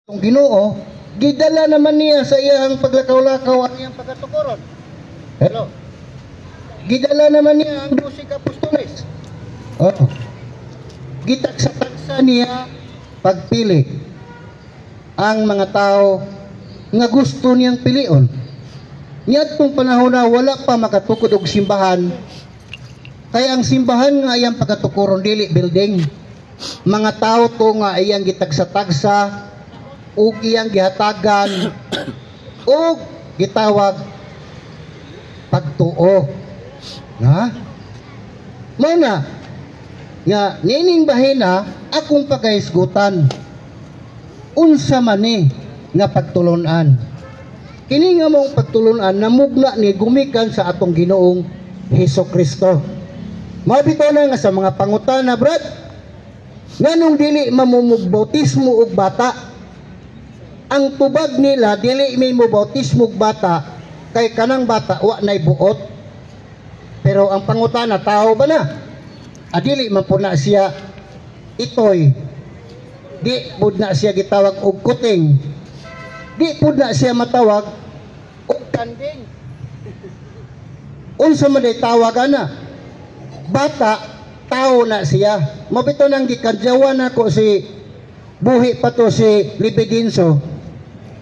Kung Ginoo, gidala naman niya sa iyang paglakaw-lakaw ang iyang pagkatukuron. Hello. Gidala naman niya ang 12 apostoles. Oh. Gitagsa-tagsa niya pagpili ang mga tao nga gusto niyang pilion. Niyadtong panahon na wala pa makatukod og simbahan, kaya ang simbahan nga iyang pagkatukuron dili building. Mga tao to nga iyang gitagsa-tagsa ug iyang gihatagan ug gitawag pagtuo. Ha? Mana nga nining bahina akong pagahisgutan unsa man ni nga pagtulunan. Kini nga mong pagtulunan namugna ni gumikan sa atong Ginoong Hesukristo. Mabitaw na nga sa mga pangutana, brad, nganong dili mamumubautismo og bata. Ang tubag nila dili may mubautismo og bata kay kanang bata wa nay buot. Pero ang pangutana, tao ba na? Adili man po na siya itoy. Di po na siya gitawag og kuting. Di po na siya matawag og kanding. Unsa man day tawagan na? Bata, tao na siya. Mabito nang gikadyawan ako si buhi pa to si Libidinso.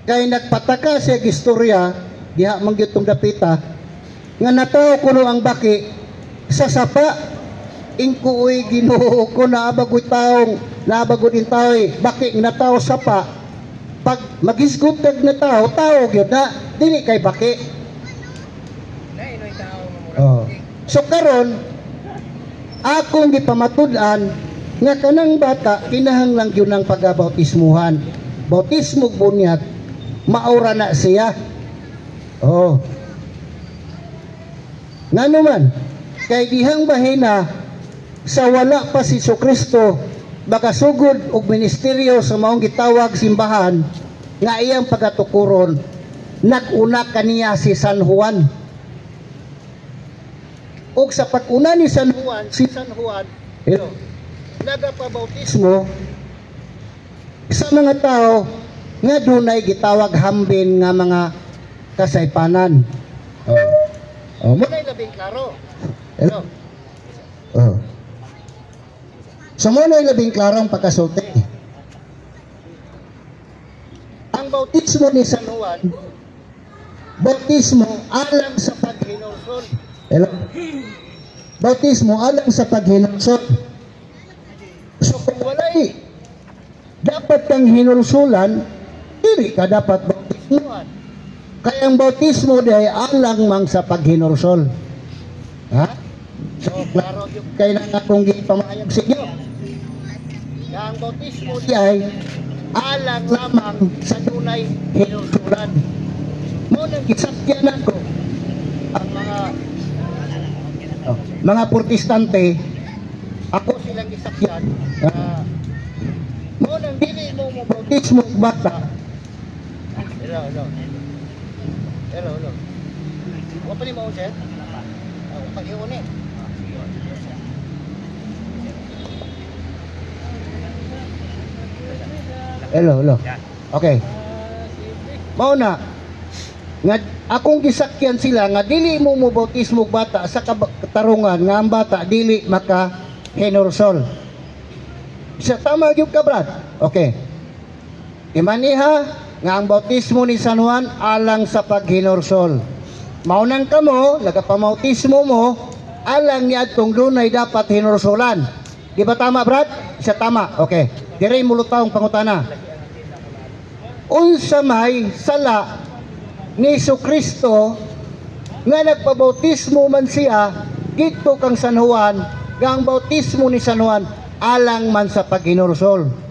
Kay nagpataka siya gistorya, diha man gyud tong dapita, nga nataw kuno ang baki sa sapa. Ingkuoy Ginoo ko naabagoy taong naabagod in tao baki nga nataw sapa. Pag magisgutag na tao gyud na dili kay baki. Oh. So karon akong gipamatud-an nga kanang bata kinahanglan gyud ng pagabautismuhan. Bautismo bunyag maura na siya. Oh. Ngano man kay dihang bahina sa wala pa si Jesucristo makasugod og ministeryo sa maong gitawag simbahan nga iyang pagatukuron, nag-una kaniya si San Juan. Ug sa pag-una ni San Juan, nagapabautismo sa mga tao nga dunay gitawag hambin nga mga kasaypanan. Oh, muna'y labing klaro. Hello. Oh. So muna'y labing klaro ang pagkasulti. Ang bautismo ni San Juan, bautismo alang sa paghinulsol. Hello. Bautismo alang sa paghinulsol. So kung walay dapat kang hinulsulan, dili ka dapat bautismuhan. Kaya ang bautismo ay alang mang sa paghinulsol. Ha? So klaro yung kailangan akong gipamayag sa inyo. Ang bautismo ay alang lamang sa dunay hinulsulan. Muna gisakyanan ko ang mga protestante, ako silang gisakyan. Muna dili mo bautismo bata. Hello. Wa pa ni mao sir? Pag-iwan ni. Hello. Okay. Mao na. Nga akong gisakyan sila nga dili mo bautismo bata sa katarungan nga ang bata dili maka henorsol. Sa tama gyud ka, brad. Okay. Imaniha nga ang bautismo ni San Juan alang sa paghinorsol. Maunang kamo, nagapamautismo mo, alang niya itong dunay dapat hinorsolan. Di ba tama, brad? Isa tama. Okay. Diray mulutaw ang pangutana. Unsa may sala ni Jesucristo nga nagpabautismo man siya dito kang San Juan, nga ang bautismo ni San Juan alang man sa paghinorsol.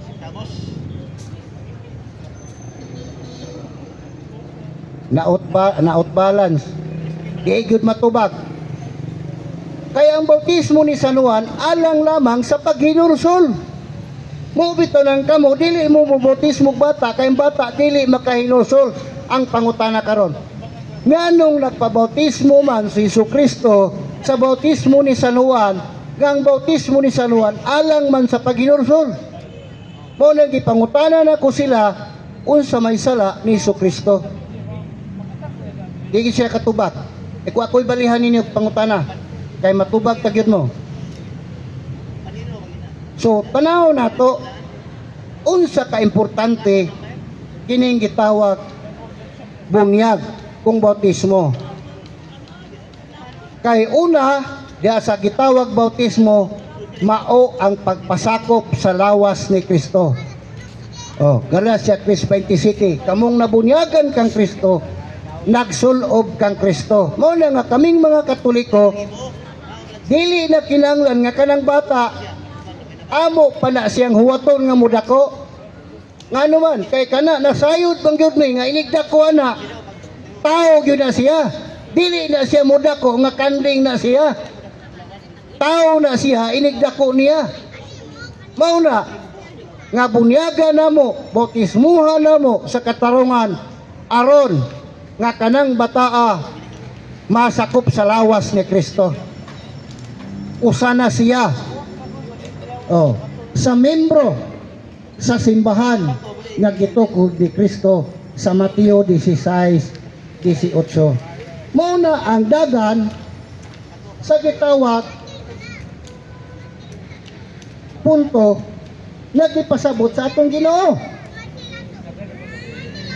Naot balance. Di gyud matubag. Kaya ang bautismo ni San Juan alang lamang sa paghinursol. Mo bitaw nang kamo dili mo bautismo bata kay bata dili makahinursol. Ang pangutana karon. Nganong nagpabautismo man si Jesucristo sa bautismo ni San Juan, nga ang bautismo ni San Juan alang man sa paghinursol. Mo nang gipangutana na ko sila unsa may sala ni Kristo. Dili siya katubag. Kung ako'y balihan ninyo pangutana, kay matubag tagyod mo. So, tanaw nato, unsa ka importante kining gitawag bunyag kung bautismo. Kay una, diya sa gitawag bautismo, mao ang pagpasakop sa lawas ni Kristo. Galatia 3:27, kamong nabunyagan kang Kristo, nagsulob kang Kristo. Mao na nga kaming mga Katoliko, dili na kinahanglan nga kanang bata amo pa na siyang huwaton nga mudako. Ngano man kay kana nasayod bang gyud ni nga inigdako ana. Tao gyud na siya. Dili na siya mudako nga kanding na siya. Tao na siya, inigdako niya. Mao na nga bunyagan namo, bautismuhan namo sa katarungan aron nga kanang bataa masakop sa lawas ni Kristo. Usa na siya sa membro sa simbahan nga gitukod ni Kristo sa Mateo 16:18. Mao na ang dagan sa gitawag punto nga gipasabot sa atong Ginoo.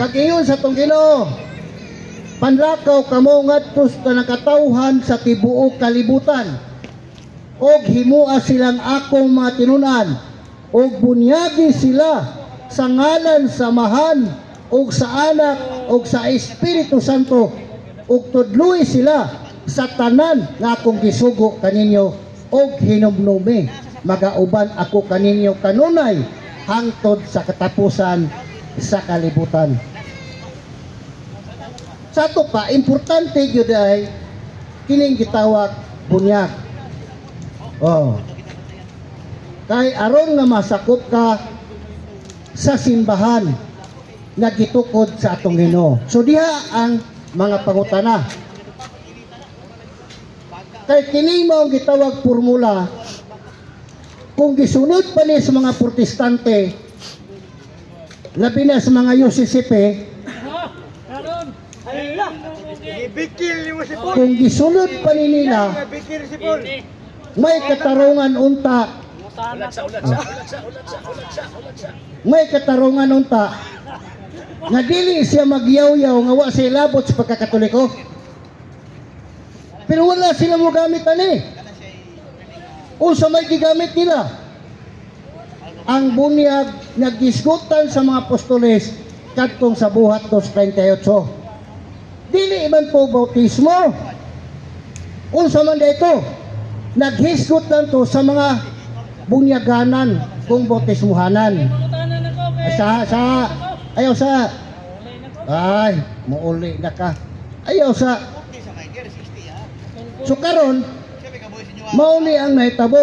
Pag-iyon sa atong Ginoo, panlakaw kamo ngadto sa nakatawhan sa tibuok kalibutan, og himua silang akong mga tinunan, og bunyagi sila sa ngalan sa Amahan, og sa Anak, og sa Espiritu Santo, ug tudloy sila sa tanan nga akong gisugo kaninyo, og hinumnumi magauban ako kaninyo kanunay hangtod sa katapusan sa kalibutan. Sa ato pa, importante gyud ay kining gitawag bunyag. Kay aron nga masakop ka sa simbahan nga gitukod sa atong Ginoo. So diha ang mga pangutana. Kay kini mao gitawag formula, kung gisunod pa ni sa mga protestante, labi na sa mga UCCP, kung gisunod pa ni nila, may katarungan unta. May katarungan unta nga dili siya magyaw-yaw nga wa siya labot sa pagkakatoliko. Pero wala sila mo gamit ani. Unsa may gigamit nila? Ang bunyag nagdiskutan sa mga apostoles kadtong sa buhat 2:38. Dili man po bautismo. Unsa man dito? Naghisgot lang to sa mga bunyaganan kung bautismuhanan. Ayaw sa ay muuli na ka. Ayaw sa so karon mauli ang nahitabo.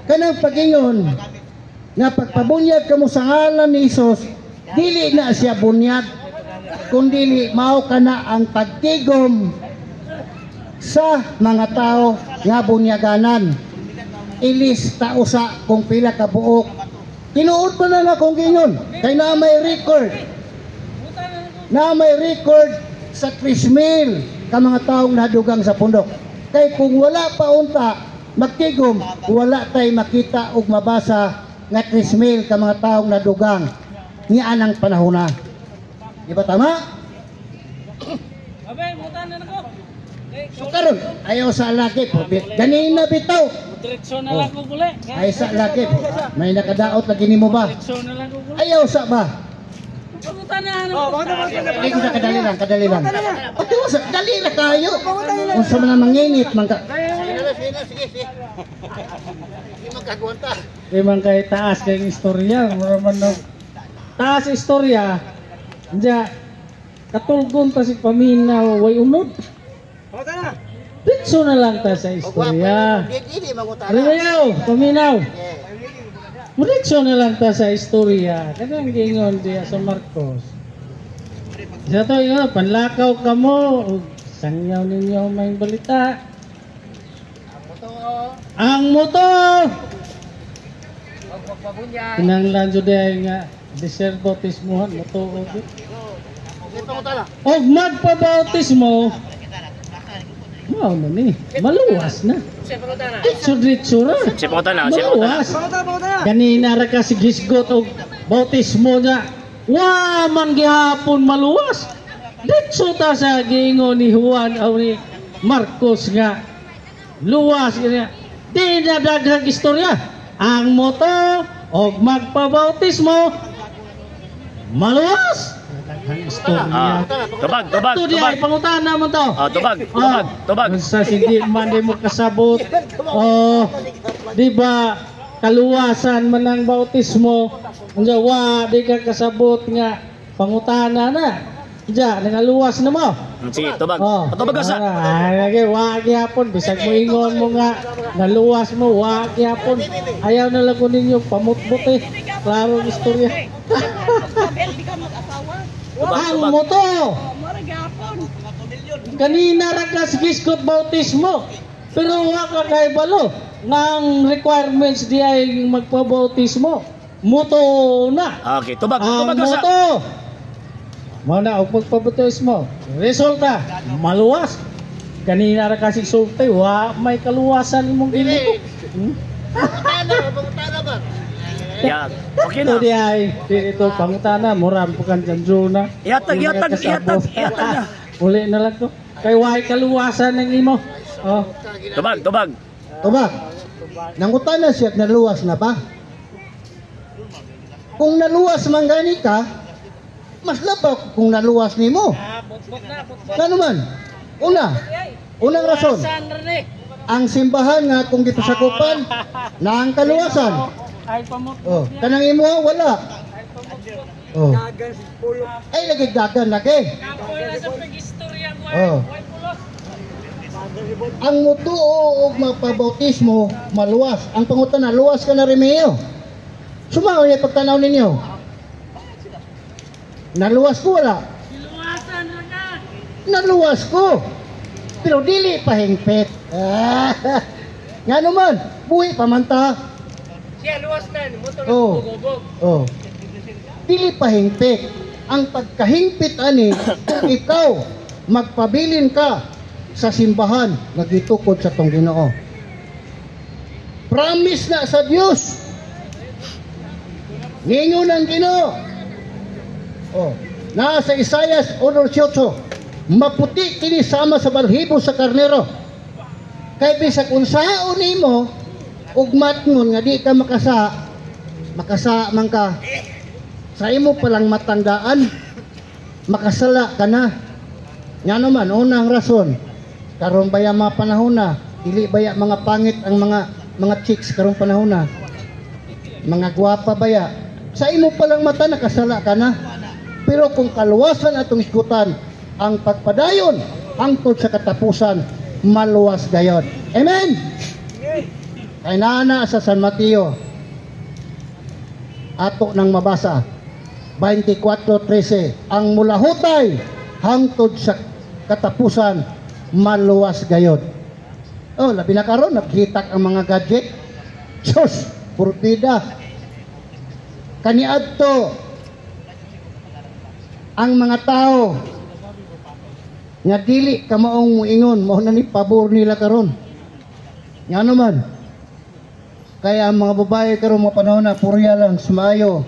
Kanang pagingon nga pagpabunyag kamo sa ngalan ni Hesus, dili na siya bunyag kundi mao kana ang pagtigom sa mga tao nga bunyaganan. Ilista usa kung pila ka buok. Tinuod pa na akong gingon kay na may record. Na may record sa 3,000 ka mga taong nadugang sa pundok. Kay kung wala pa unta magtigom, wala tay makita ug mabasa nga 3,000 ka mga taong nadugang ni anang panahon na. Di ba tama? Abay, mutan na nako. So karon ayaw sa laki po. Ganina bitaw. Diretso na lang ko buli. Ay sa laki po. May nakadaot lagi nimo ba? Diretso na lang ko buli. Ayaw sa ba? Mutan na ano? Ay kita kadali lang. O diwa sa dali na kayo. Unsa man ang mangingit man ka. Sige. Di magkagwanta. Di man kay taas kay istorya, mura man no. Taas istorya. Anja katulgon ta si paminaw way unod. Diretso na lang ta sa istorya. Rimayaw, paminaw. Diretso na lang ta sa istorya. Kanang gingon diya sa Marcos. Sa to yun, panlakaw ka mo. Sangyaw ninyo may balita. Ang motor. Kinanglan jud ay nga diserbautismohan mo tuod. Og magpabautismo mao na ni maluwas na. Sudritsura. Maluwas. Kanina ra ka sigisgot og bautismo niya. Wa man gihapon maluwas. Ditso ta sa giingon ni Juan o ni Marcos nga luwas niya. Di na daghang istorya. Ang moto og magpabautismo maluwas. Tubag. Ito di ay pangutana mo to. Tubag. Sa hindi man di mo kasabot. Di ba kaluwasan man ang bautismo. Nga wa di ka kasabot nga pangutana na. Diya, nangaluwas na mo. Sige, tubag. Tubag ka sa. Ay, wa gyapon bisag mo ingon mo nga naluwas mo wa gyapon. Ayaw na lang ko ninyo pamutbot eh. Klaro ang istorya. Ang moto. Kanina ra ka sigisgot bautismo. Pero wa ka kay balo ng requirements di ay magpabautismo. Moto na. Okay, tubag ka sa. Moto. Mana og magpabautismo. Resulta maluwas. Kanina ra ka sigsulti wa may kaluwasan imong ginito. Pangutana ba? Yan. Okay na. Ito di ay dito pangutana muram pukan janjuna. Ihatag na. Uli na lang to. Kay way kaluwasan ng imo. Tubag. Nangutana siya naluwas na ba? Kung naluwas man gani ka, mas labaw kung naluwas nimo. Kano man? Unang rason. Ang simbahan nga kung gipasakupan na ang kaluwasan. Kanang imo wala. Ay lagi dagan lagi. Ang mutuo og magpabautismo maluwas. Ang pangutana luwas ka na Remeo. Sumaw niya pagtanaw ninyo. Naluwas ko wala. Naluwas ko. Pero dili pahingpit. Nga naman, buhi pamanta. Siya luwas na, motor Dili pahingpit. Ang pagkahingpit ani kung ikaw magpabilin ka sa simbahan nagitukod sa tong Ginoo. Promise na sa Dios. Ningon ang Ginoo. Nasa Isaias 1:8, maputi kini sama sa balhibo sa karnero. Kay bisag unsaon nimo ug matngon nga di ka makasa man ka sa imo palang matandaan makasala ka na. Nga naman unang rason karon baya mga panahon na dili baya mga pangit ang mga chicks karon panahon na mga gwapa baya sa imo palang mata nakasala ka na. Pero kung kaluwasan atong isgutan ang pagpadayon hangtod sa katapusan maluwas gayon. Amen. Kay nana sa San Mateo ato nang mabasa 24:13 ang mulahutay hangtod sa katapusan maluwas gayon. Labi na karon naghitak ang mga gadget. Sus, purtida. Kaniadto ang mga tao nga dili ka maong muingon mao na ni pabor nila karon. Nga naman kaya ang mga babae karon mga panahon na purya lang sumayo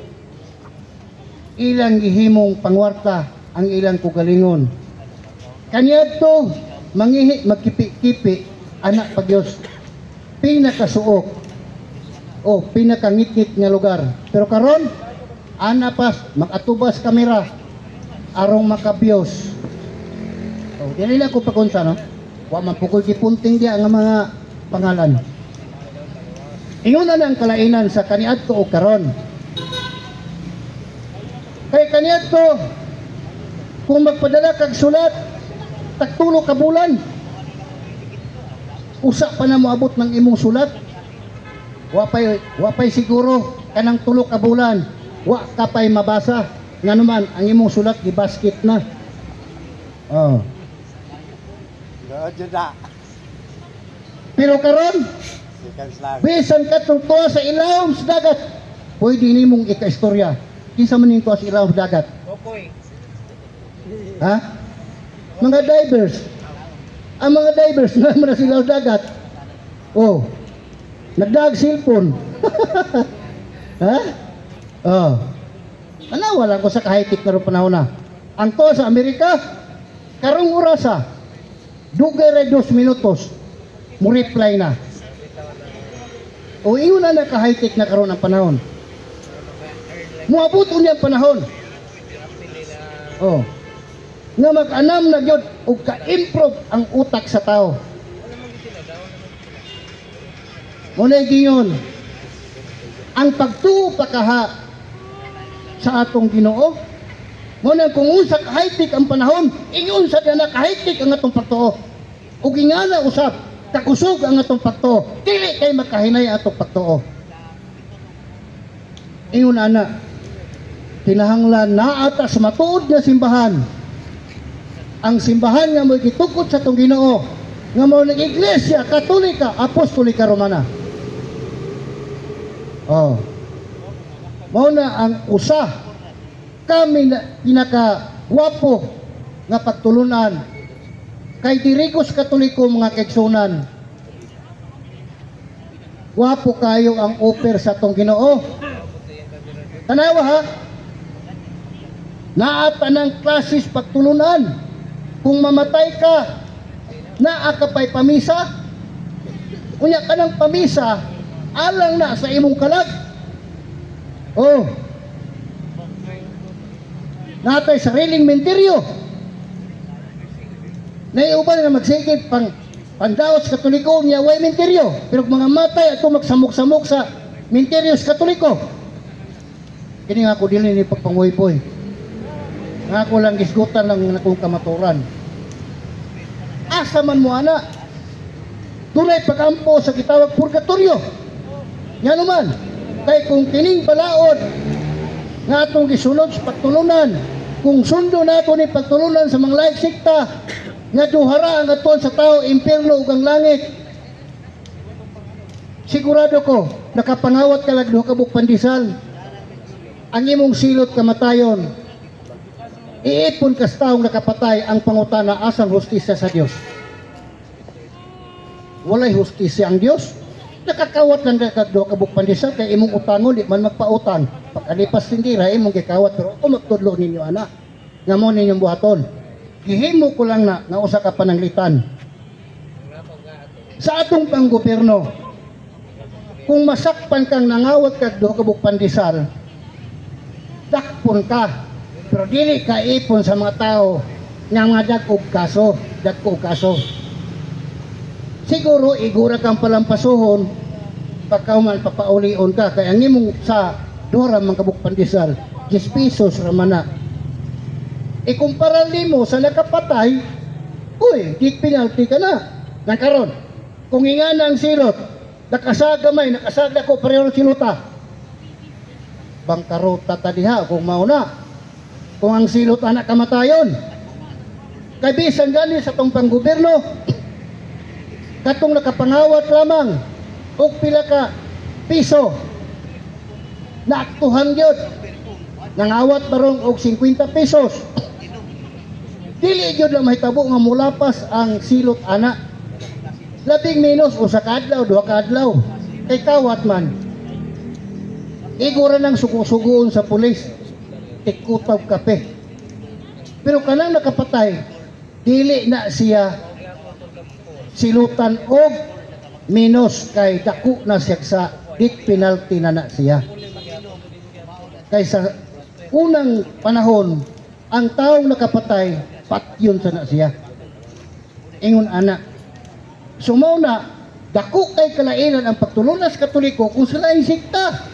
ilang gihimong pangwarta ang ilang kugalingon. Kaniadto mangihi magkipi-kipi anak pa Dios pinakasuok o pinakangit-ngit nga lugar. Pero karon ana pas makatubas kamera arong makabiyos. Dili na ko pakunsa no. Wa man pukol gipunting dia nga mga pangalan. Ingon na ang kalainan sa kaniadto o karon. Kay kaniadto kung magpadala kag sulat tagtulo ka bulan usa pa na moabot ng imong sulat. Wapay siguro kanang tulo ka bulan wa ka pay mabasa nga naman ang imong sulat gibasket na. Pero karon bisan katong tuwa sa ilawom sa dagat pwede nimong ika-istorya. Kinsa man ning tuas ilaw sa dagat? Ha? Mga divers. Ang mga divers na man sa ilaw sa dagat. Oh. Nagdag cellphone. Ha? Oh. Anawa lang ko sa kahigpit na ron panahon na. Ang to sa Amerika, karong orasa, dugay 2 minutos, mo reply na. O ingon na naka-high-tech na karon ang panahon. Muabot unya ang panahon. Oh. Nga mag-anam na gyud og ka-improve ang utak sa tao. Muna giyon, ang pagtuo pakaha sa atong Ginoo, muna kung usa ka-high-tech ang panahon, ingon sa na ka-high-tech ang atong pagtuo. Ug ingana usab, kakusog ang atong pagtuo. Dili kay makahinay atong pagtuo. Ingon ana, kinahanglan naa ta sa matuod nga simbahan. Ang simbahan nga mo'y gitukod sa atong Ginoo, nga mao ng Iglesia Katolika Apostolika Romana. Oh. Mao na ang usa kami na pinakawapo nga pagtulunan kay dirigos Katoliko mga kaigsunan. Wapo kayo ang offer sa atong Ginoo. Tanawa ha. Naata ng klasis pagtulunan. Kung mamatay ka, naa ka pa'y pamisa. Unya ka ng pamisa, alang na sa imong kalag. Oh. Natay sariling menteryo. Naiuban nga magsigit pandaos Katoliko niya way menteryo. Pero mga matay ato magsamok-samok sa menteryos Katoliko. Kini nga ako dili ni pagpanguy-poy. Nga ako lang gisgutan ng akong kamaturan. Asa man mo ana? Dunay pagampo sa gitawag purgatorio. Nga naman, kay kung kining balaod nga atong gisunod sa pagtulunan, kung sundo nato ni pagtulunan sa mga laik sikta, nga duhara ang aton sa tao, impyerno ug ang langit, sigurado ko, nakapangawat ka lang duha ka buk pandisal, ang imong silot kamatayon, iipon kas taong nakapatay ang pangutana asang hustisya sa Dios. Walay hustisya ang Dios. Nakakawat lang duha ka buk pandisal kay imong utangon di man magpautang. Pagkalipas tindira imong gikawat pero kung magtudlo ninyo ana, nga mo ninyong buhaton. Gihimo ko lang na usa ka pananglitan. Sa atong panggobyerno, kung masakpan kang nangawat kag duha ka buk pandisal, dakpon ka. Pero dili ka ipon sa mga tao nga mga dagkog kaso. Siguro igura kang palampasuhon pagkauman papaulion ka kaya ang imong sa dora mga kabuk pandisal 10 pesos ramana. Ikumpara nimo sa nakapatay, uy, death penalty ka na. Nangkaron, kung ingana ang silot, nakasagamay, nakasagda ko pareho siluta. Bangkarota tadiha kung mauna. Kung ang silot anak kamatayon. Kay bisan gani sa tong panggobyerno, katong nakapangawat lamang og pila ka piso naaktuhan gyud nangawat barong og 50 pesos dili gyud lang mahitabo nga mulapas ang silot ana labing minus usa ka adlaw duha ka adlaw kay kawat man igura nang sugo-sugoon sa pulis tikutaw kape pero kanang nakapatay dili na siya silutan og minus kay dako na siya sa death penalty na siya. Kay sa unang panahon ang taong nakapatay patyon sa na siya. Ingon ana. Sumaw na dako kay kalainan ang pagtulunas Katoliko kung sa laing sikta.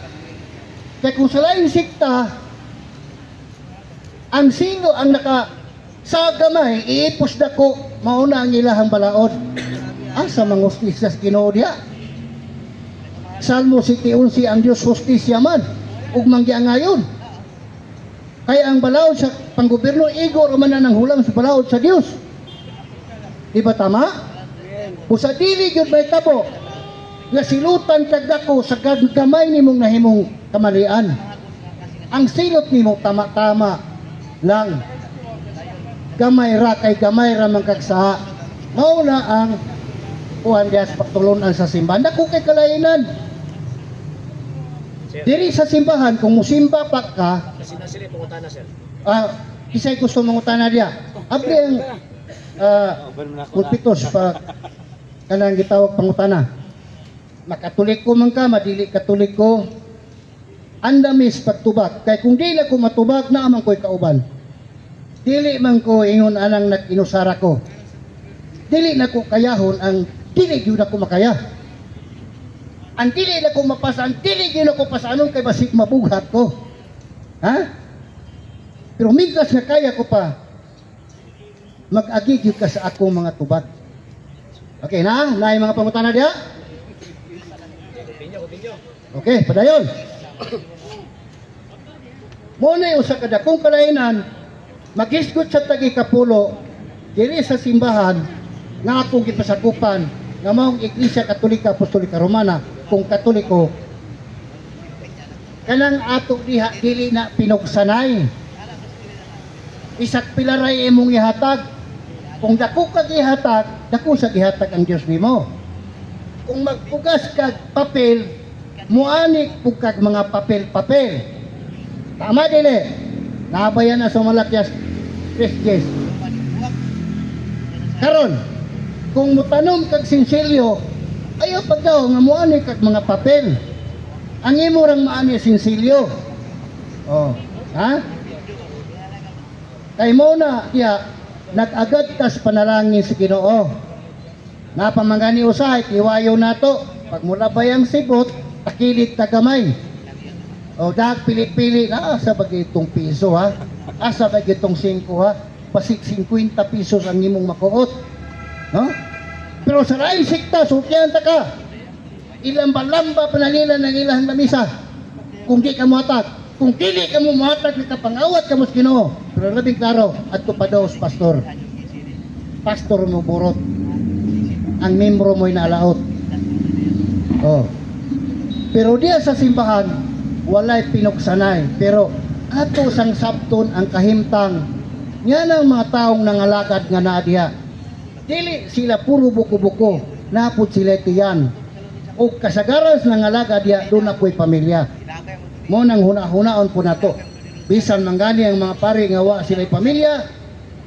Kay kung sa laing sikta ang sino ang sa gamay iipos dako mauna ang ilahang balaod. Asa mangustisya sa Ginoo diha? Salmo 7:11 ang Dios hustisya man ug manggiangayon. Kaya ang balaod sa panggobyerno igor man na ng hulam sa balaod sa Dios. Di ba tama? Busa dili gyud may tabo nga silutan kag dako sa gamay nimong nahimong kamalian. Ang silot nimo tama-tama lang. Gamay ra kay gamay ra man kag saha. Mao na ang kuan dias pagtulunan sa simbahan. Dako kay kalainan. Diri sa simbahan kung musimba pa ka, Sila pangutana sir. kisay gusto mangutana diya. Abli ang pulpitos pa kanang gitawag pangutana. Makatuliko man ka, madili katuliko. Andamis pagtubag. Kay kung dili ko matubag, naaman ko'y kauban. Dili man ko ingon anang nag-inusara ko. Dili na ko kayahon ang dili yun ako makaya. Ang dili na ko mapasa, ang dili yun ako pasanon kay basik mabughat ko. Ha? Pero mingkas nga kaya ko pa mag-agigid ka sa akong mga tubag. Okay na? Naay mga pangutana diya? Okay, padayon. Muna yung sa kadakong kalainan, maghisgot sa tagi kapulo, diri sa simbahan, nga akong gipasakupan, nga maong Iglesia Katolika Apostolika Romana, kung Katoliko, kanang ato diha dili na pinugsanay. Isak pilaray imong ihatag. Kung dako kag ihatag, dako sa gihatag ang Dios nimo. Kung magpugas kag papel, muanik pugkag mga papel-papel. Tama dili. Nabayan na sa Malakyas 3:10. Karon, kung mutanom kag sinsilyo, ayaw pag daw nga muanik kag mga papel. Ang imo rang maani sinsilyo. Oh, ha? Kay mo na diya nag-agad tas panalangin si Ginoo. Napamangani usahay iwayo nato pag mula bayang sibot takilit ta gamay. O dag pili-pili na asa bagay itong piso ha. Asa bagay itong 5 ha. Pasik 50 pesos ang imong makuot. No? Pero sa raing sikta sukyan ta ka. Ilamba-lamba panalilan ng ilahan lamisa. Kung di ka muhatag, kung dili ka mo muhatag kapangawat ka mo sa Ginoo. Pero labing klaro adto pa daw sa pastor. Pastor mo burot. Ang membro mo'y naalaot. Oh. Pero diya sa simbahan, walay pinuksanay. Pero ato sang sabton ang kahimtang yan ang mga taong nangalakad nga naa diha. Dili sila puro buko-buko, napod sila tiyan. O kasagaran sa nangalakad diha, doon ako'y pamilya. Mo nang huna-hunaon po nato. Bisan manggani ang mga pari nga wa sila'y pamilya,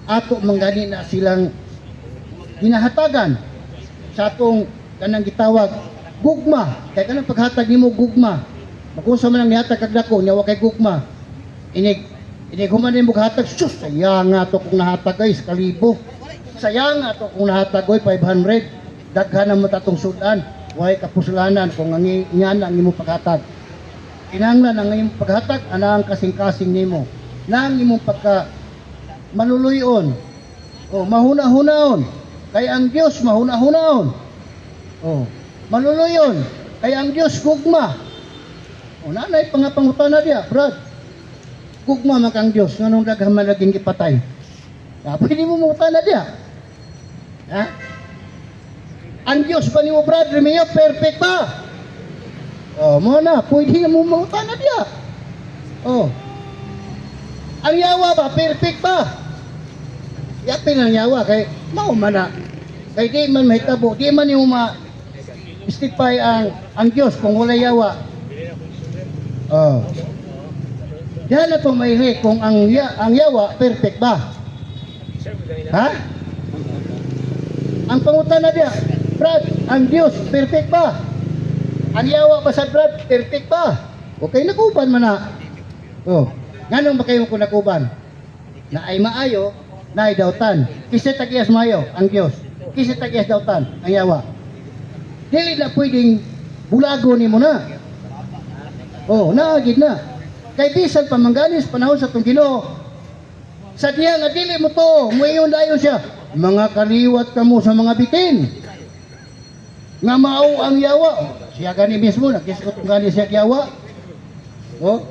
ato manggani na silang hinahatagan sa atong kanang gitawag gugma. Kaya kanang paghatag nimo gugma. Makusa man ang nihatag kag dako nya wa kay gugma. Inig human nimo hatag, sus sayang nga to kung nahatag guys kalibo. Sayang nga to kung nahatag oy 500. Daghan na mo tatong sudan. Way kapusulanan kung ang ingana ang imo paghatag. Kinahanglan ang imong paghatag ana ang kasing-kasing nimo. Nang imong pagka maluluyon. O mahuna-hunaon. Kay ang Dios mahuna-hunaon. O maluluyon. Kay ang Dios gugma. O nanay pangapangutana diya, brad. Gugma man kang Dios nganong daghan man naging gipatay. Pwede mo mangutana diya. Ha? Ang Diyos ba ni mo, brad, Remeo, perfect ba? Oh, mo na, pwede mo mangutana diya. Oh. Ang yawa ba, perfect ba? Yapin ang yawa, kay mao man na. Kay di man mahitabo, di man yung ma-justify ang Diyos kung wala yawa. Oh. Diyan na itong maili kung ang yawa, perfect ba? Ha? Ang pangutana diya, brad, ang Diyos, perfect ba? Ang yawa ba sa brad, perfect ba? Okay, nakuban man na. Oh, nganong ba kayo kung nakuban? Na ay maayo, na ay dautan. Kisa tagias maayo, ang Diyos. Kisa tagias dautan, ang yawa. Dili na pwedeng bulago ni mo na. Oh, naagid na. Kay bisan pamangganis, panahon sa itong Ginoo. Sa diya nga dili mo to, muingon dayon siya. Mga kaliwat ka mo sa mga bitin. Nga mao ang yawa. Siya gani mismo, nakisot gani siya yawa. Oh.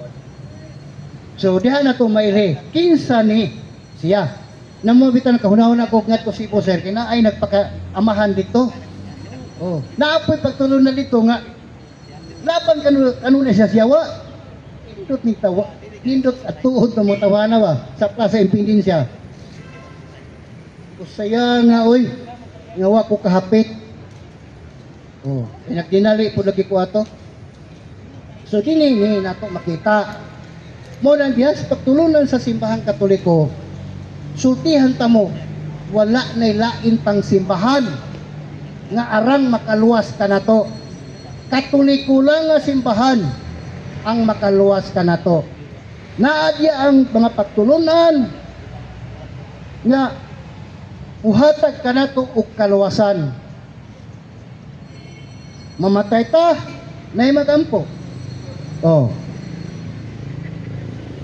So diha na to mairi. Kinsa ni siya. Namubitan kahunahon ako ngadto si Ibo sir kina ay nagpakaamahan dito. Oh, naapoy pagtulon na dito nga laban kanuna siya siyawa. Pindot ni tawa. Pindot at tuod na mo tawana ba sa plaza impindensya. Usaya nga oy. Ngawa ko kahapit. Oh, pinagdinali po lagi ko ato. So dini ni nato makita. Mo nang diya sa pagtulunan sa simbahan Katoliko. Sultihan ta mo wala nay lain pang simbahan nga arang makaluwas ka nato. Katoliko lang nga simbahan ang makaluwas ka nato. Naadya ang mga pagtulunan nga uhatag ka nato og kaluwasan. Mamatay ta, nay magampo. Oh.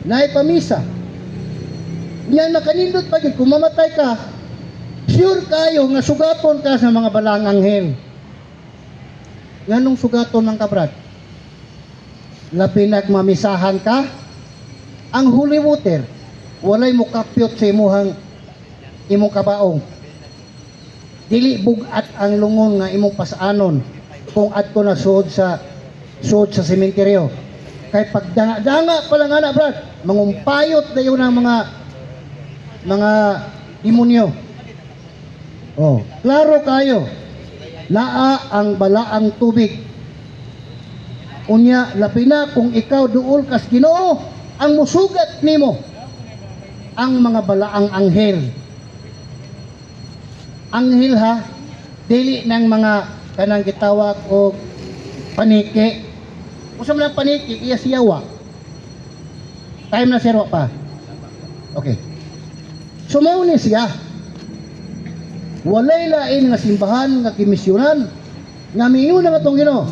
Nay pamisa. Yan nakanindot pa kung mamatay ka, sure kayo nga sugaton ka sa mga balang anghel. Nganong sugaton ng kabrad? Labi nagmamisahan ka, ang holy water, walay mo kapyot sa imong kabaong. Dili bugat ang lungon nga imong pasanon kung adto na suod sa sementeryo. Kay pagdanga-danga pala nga na, brad, mangumpayot na yun ang mga demonyo. Oh, klaro kayo. Naa ang balaang tubig. Unya, labi na kung ikaw duol kas Ginoo, ang musugat nimo ang mga balaang anghel. Anghel ha, dili ng mga kanang gitawag o paniki. Usam lang paniki, iya siyawa. Time na sirwa pa. Okay. Sumaw ni siya. Walay lain nga simbahan nga kimisyonan nga mingon na itong Ginoo.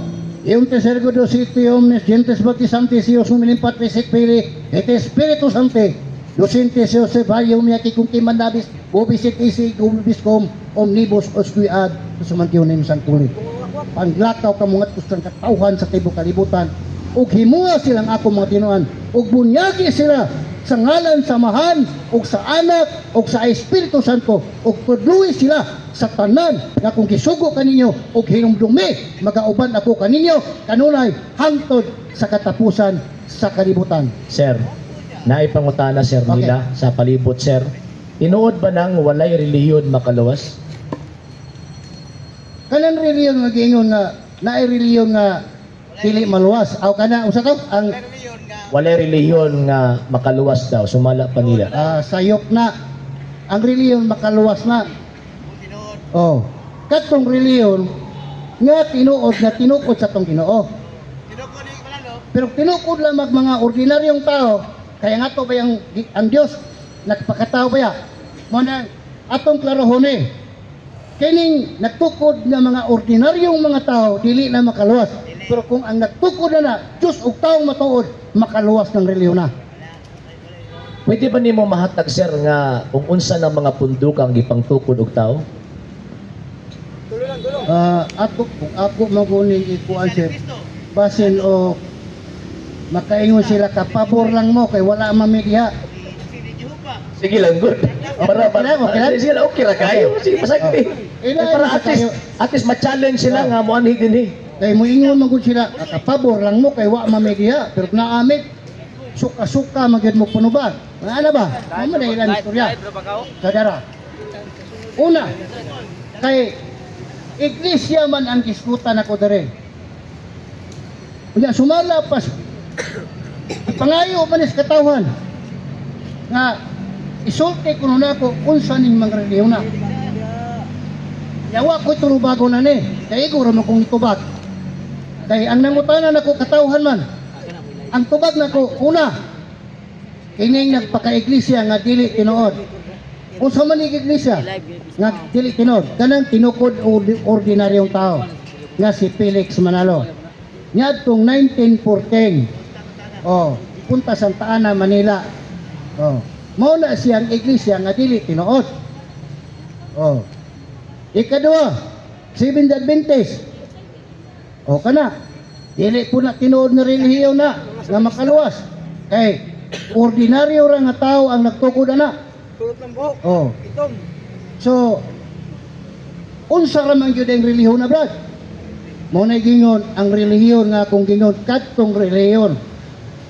Ium te sergo do siti omnes gentes baptisanti sios numilim patris et pili et espiritu santi docente sios se valle umiaki kung kimandabis bobisit isi gubiskom omnibus oskuiad sumantiunim sangkulit. Panglakaw ka mga kusang katauhan sa tibok kalibutan ug himuha silang ako mga tinuan ug bunyagi sila sa ngalan samahan ug sa anak ug sa Espiritu Santo ug tudluy sila sa tanan nga kung gisugo kaninyo ug hinumdumi magauban ako kaninyo kanunay hangtod sa katapusan sa kalibutan. Sir, naipangutana sir nila sa palibot sir. Tinuod ba nang walay relihiyon makaluwas? Kanang reliyon nga giingon nga naay reliyon nga dili maluwas. Aw kana usa ka ang walay relihiyon nga makaluwas daw, sumala pa nila. Sayop na. Ang reliyon makaluwas na. Oh. Katong reliyon nga tinuod nga tinukod sa tong Ginoo. Pero tinukod lang mga ordinaryong tao, kaya nga to ba ang Dios nagpakatao ba ya? Mo na atong klarohon kining nagtukod nga mga ordinaryong mga tao dili na makaluwas. Pero kung ang nagtukod na Diyos ug taong matuod, makaluwas ng reliyon na. Pwede ba nimo mahatag sir nga kung unsa ng mga pundok ang gipangtukod og tao? Ako maguning ikuan sir. Basin o makaingon sila ka pabor lang mo kay wala mamidya. Sige lang, good. Para sila okay ra kayo. Sige pasagti. Para at least ma-challenge sila nga mo anhi dinhi. Kay mo ingon man gud sila kapabor lang mo kay wa mamidya pero naamit suka-suka magyud mo punubag. Ano ba? Ano na ilang istorya? Sadara. Una, kay iglesia man ang diskutan ako dere. Unya sumala pas pangayo man is katawhan nga isulti kuno nako unsa ning mga relihiyon na. Yawa ko turubago na ni. Kay iguro mo kong itubag. Kay ang nangutanan nako katawhan man. Ang tubag nako una kining nagpaka-iglesia nga dili tinuod. Unsa man ning iglesia nga dili tinuod? Kanang tinukod ordinaryong tao nga si Felix Manalo. Niadtong 1914. Oh, punta sa Santa Ana, Manila. Oh, mao na siyang iglesia nga dili tinuod. Oh. Ikadua, Seventh Adventist. O kana, dili po na tinuod na relihiyon na nga makaluwas. Kay ordinaryo ra nga tao ang nagtukod ana. Tulot ng buhok. Oh. Itom. So unsa ra man gyud ang relihiyon na brad? Mo na gingon ang relihiyon nga kung gingon kadtong relihiyon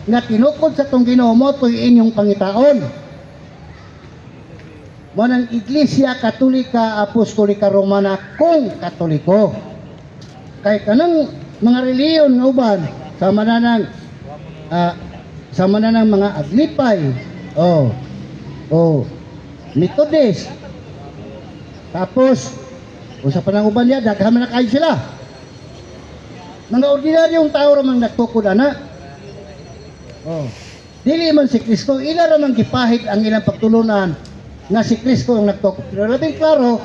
nga tinukod sa tong Ginoo mo to'y inyong pangitaon. Mo nang Iglesia Katolika Apostolika Romana kung Katoliko. Kay kanang mga relihiyon nga uban sama na ng mga Aglipay, Methodist, tapos sa pananguban niya daghan na kayo sila. Mga ordinaryong tao ramang nagtukod ana. Dili man si Kristo, ila ramang gipahit ang ilang pagtulunan na si Kristo ang nagtukod. Pero labing klaro,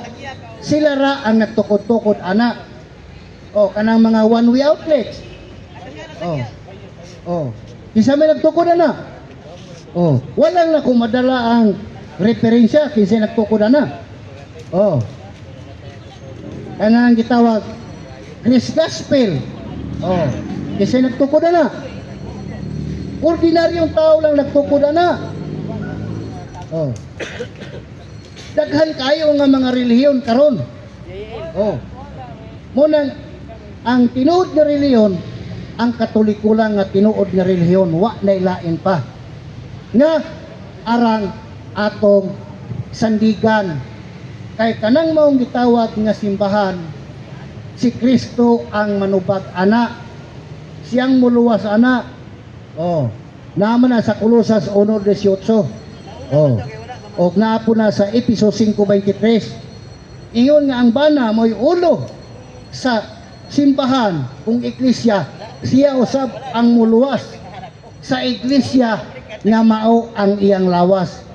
sila ra ang nagtukod-tukod ana. Kanang mga one-way outlets. Kisa may nagtukod ana. Walang na kumadala ang referensya kinsa nagtukod ana. Kanang gitawag Grace Gospel. Kinsa nagtukod ana. Ordinaryong tao lang nagtukod ana. Daghan kayo nga mga relihiyon karon. Munang ang tinuod nga relihiyon, ang Katoliko lang nga tinuod nga relihiyon, wa nailain pa. Nga arang atong sandigan. Kay kanang maong gitawag nga simbahan, si Kristo ang manubag ana. Siyang muluwas ana. Naman na sa Kolosas 1:18. Og naapo na sa Episo 5:23. Ingon nga ang bana mo'y ulo sa simbahan kung iglesia, siya usab ang muluwas sa iglesia nga mao ang iyang lawas.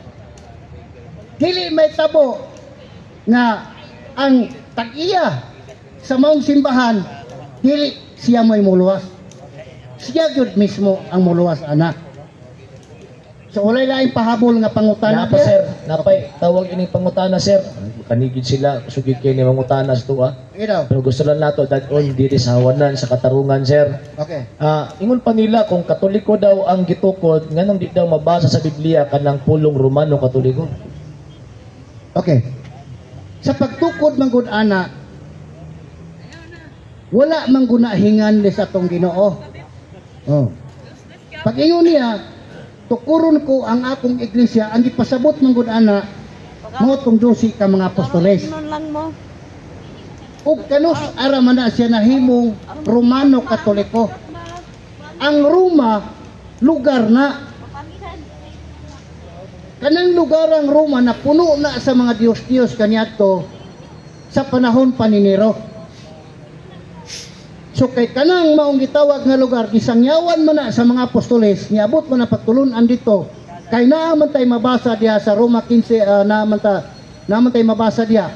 Dili may tabo nga ang tag-iya sa maong simbahan, dili siya may muluwas. Siya gyud mismo ang muluwas ana. So walay laing pahabol nga pangutana Napa sir, napay tawag ining pangutana sir. Kanigid sila sugid kay ni mangutana sa tuwa. Pero gusto lang nato dad-on diri sa hawanan sa katarungan sir. Okay. Ingon pa nila kung Katoliko daw ang gitukod, nganong di daw mabasa sa Biblia kanang pulong Romano Katoliko. Okay. Sa pagtukod man gud ana, wala man gunahingan ni sa tong Ginoo. Pag ingon niya, tukuron ko ang akong iglesia, ang ipasabot man gud ana mo tong 12 ka mga apostoles. Ug kanus ara man na siya nahimong Romano Katoliko. Ang Roma lugar na. Kanang lugar ang Roma na puno na sa mga Diyos-Diyos kaniadto sa panahon pa ni Nero. So kay kanang maong gitawag nga lugar gisangyawan man na sa mga apostoles, niabot man na pagtulunan dito. Kay naaman tay mabasa diha sa Roma 15 naaman tay mabasa diha.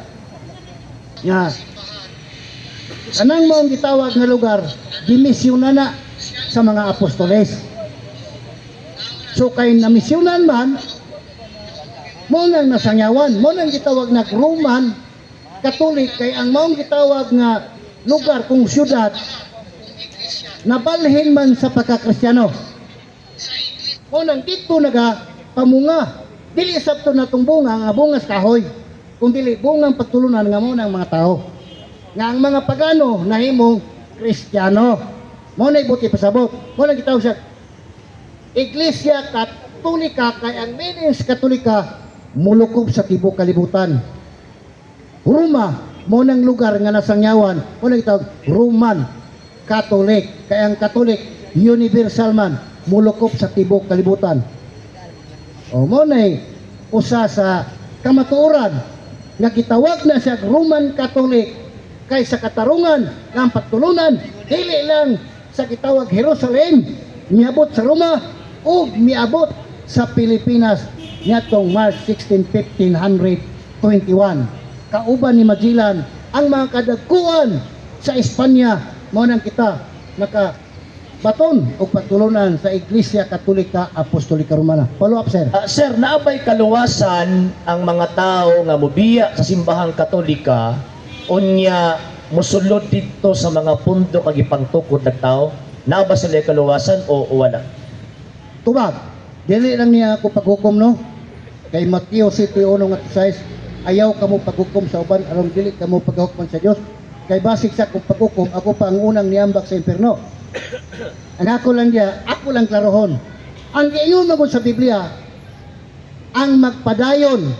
Kanang maong gitawag nga lugar dimisyonan na sa mga apostoles. So kay namisyonan man mo nang nasangyawan, mo nang gitawag na Roman Catholic, kay ang maong gitawag nga lugar kung syudad nabalhin man sa pagkakristyano. O nang dito naga pamunga, dili sabto na itong bunga nga bungas kahoy, kung dili bungang pagtulunan nga mo ng mga tao nga ang mga pagano nahimong kristyano. Mo na ibuti pasabot, mo nang gitawag siya Iglesia Katolika, kay ang meanings Katolika mulukob sa tibok kalibutan. Roma mo nang lugar nga nasangyawan, mo nang gitawag Roman Catholic, kay ang Catholic universal man mulukop sa tibok kalibutan. Mo nay usa sa kamatuoran nga gitawag na siya Roman Catholic, kay sa katarungan nga ang pagtulunan dili lang sa gitawag Jerusalem, miabot sa Roma ug miabot sa Pilipinas niadtong March 16, 1521. Kauban ni Magellan ang mga kadagkuan sa Espanya, mo nang kita baton o pagtulunan sa Iglesia Katolika Apostolika Romana. Follow up, sir. Sir, naabay kaluwasan ang mga tao nga mobiya sa simbahang Katolika unya musulod dito sa mga pundo kag ipangtukod ng tao? Naaba sila kaluwasan o wala? Tubag. Dili lang niya ako paghukom, no? Kay Mateo 7:1-6, ayaw kamo paghukom sa uban aron dili kamo paghukom sa Dios. Kay basig sa akong paghukom, ako pa ang unang niambak sa impierno. Ang ako lang diya, ako lang klarohon. Ang giingon magud sa Biblia, ang magpadayon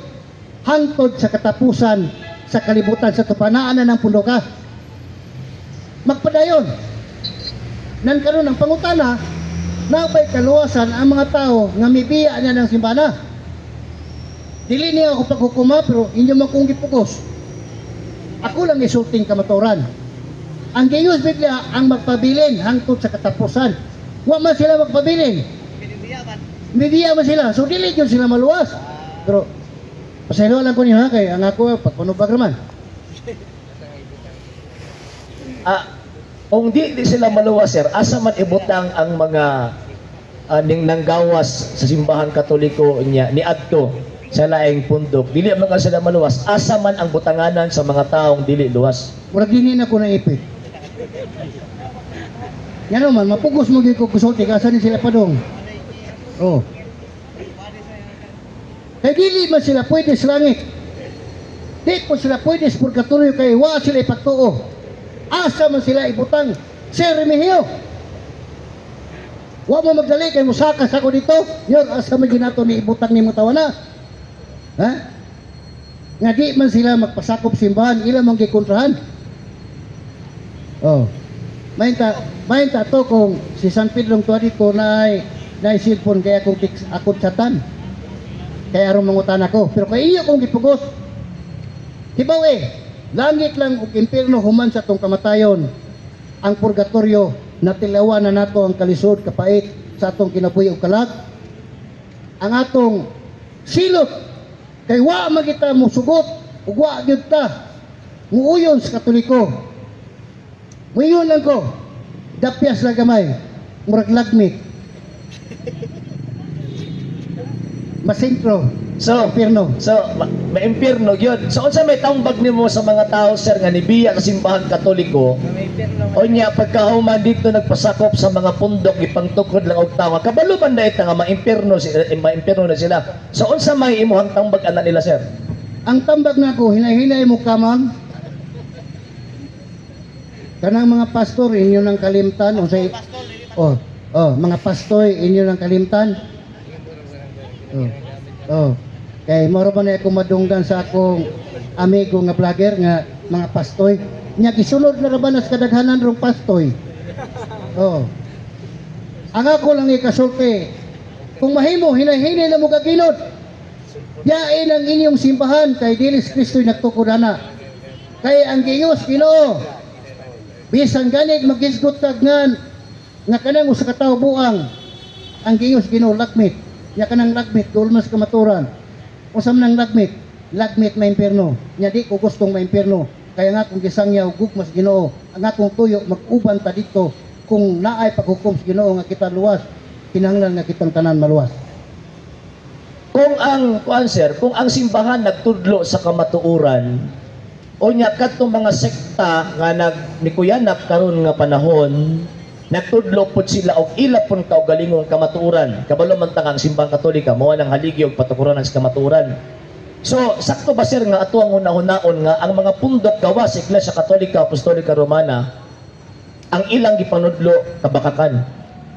hangtod sa katapusan sa kalibutan sa tupanaan na ng pundo ka. Magpadayon. Nan karon ang pangutana, napay kaluwasan ang mga tao nga mibiya na ng simbana. Dili niya ako paghukuma pero inyo man kong gipugos. Ako lang isulting kamaturan. Ang Diyos Biblia ang magpabilin hangtod sa katapusan. Wa man sila magpabilin. Mibiya man sila. So dili yun sila maluwas. Pero pasaylo lang ko niyo ha kay ang ako pagpunubag naman. Kung di sila maluwas, sir, asa man ibutang ang mga ning nanggawas sa simbahan Katoliko niya ni adto sa laing pundok, dili man sila maluwas, asa man ang butanganan sa mga taong dili luwas. Murag dini na ko naipit. Yan naman, mapugos mo gyud ko kusulti asa ni sila padong. Oh. Kaya dili man sila pwede sa langit. Di po sila pwede sa purgatorio kay wa sila ipagtuo. Asa man sila ibutang Sir Remigio. Wa mo magdali kay musakas ako dito. Yon asa man ginato ni ibutang nimo tawana. Ha? Nga di man sila magpasakop simbahan, ila mong gikontrahan. Oh. Mainta to kung si San Pedro tuwa dito na cellphone kaya akong chatan. Kaya aron mangutan ako. Pero kay iyo kong gipugos. Hibaw langit lang ug impierno human sa tong kamatayon. Ang purgatorio natilawan na nato ang kalisod kapait sa atong kinabuhi ug kalag. Ang atong silot kay wa magita mo sugot ug wa gyud ta muuyon sa Katoliko. Muyon lang ko. Dapyas lang gamay. Murag lagmit. Masentro. So, impierno. So, ma-impierno yun. So, unsa may tambag nimo sa mga tao, sir, nga nibiya sa simbahan Katoliko? O niya, pagkahuman dito nagpasakop sa mga pundok, ipangtukod lang og tawa. Kabalo man dahil nga ma-impierno na sila. So, unsa may imuhang tambag ana nila, sir? Ang tambag na ko, hinay-hinay mo kamang. Kanang mga pastor, inyo ng kalimtan. Mga pastor, inyo ng kalimtan. Kay moro ba na ako madunggan sa akong amigo nga vlogger nga mga pastoy. Nya gisulod na ra ba nas kadaghanan rong pastoy. Ang ako lang ikasulti. Kung mahimo hinay-hinay na mo kaginod. Yain ang inyong simbahan kay dilis Kristo'y nagtukod ana. Kay ang Dios Ginoo bisan ganig magisgot kag nga kanang usa ka tawo buang. Ang Dios Ginoo lakmit. Nya kanang lakmit dulmas kamaturan. Usam nang lagmit may impierno. Nya di ko gustong may impierno. Kaya nga kung gisangyaw gugmas Ginoo, ang atong tuyo mag-uban ta dito kung naay paghukom sa Ginoo nga kita luwas, kinahanglan nga kitang tanan maluwas. Kung ang simbahan nagtudlo sa kamatuoran, o nya kadtong mga sekta nga nikuyanap karon nga panahon, nagtudlo pud sila og ila pun kaugalingong kamatuoran. Kabalo man ang simbahang Katolika mao nang haligi og patukuran sa kamatuoran. So sakto ba sir nga ato ang hunahon nga ang mga pundok gawas sa Iglesia Katolika Apostolika Romana ang ilang gipanudlo kabakakan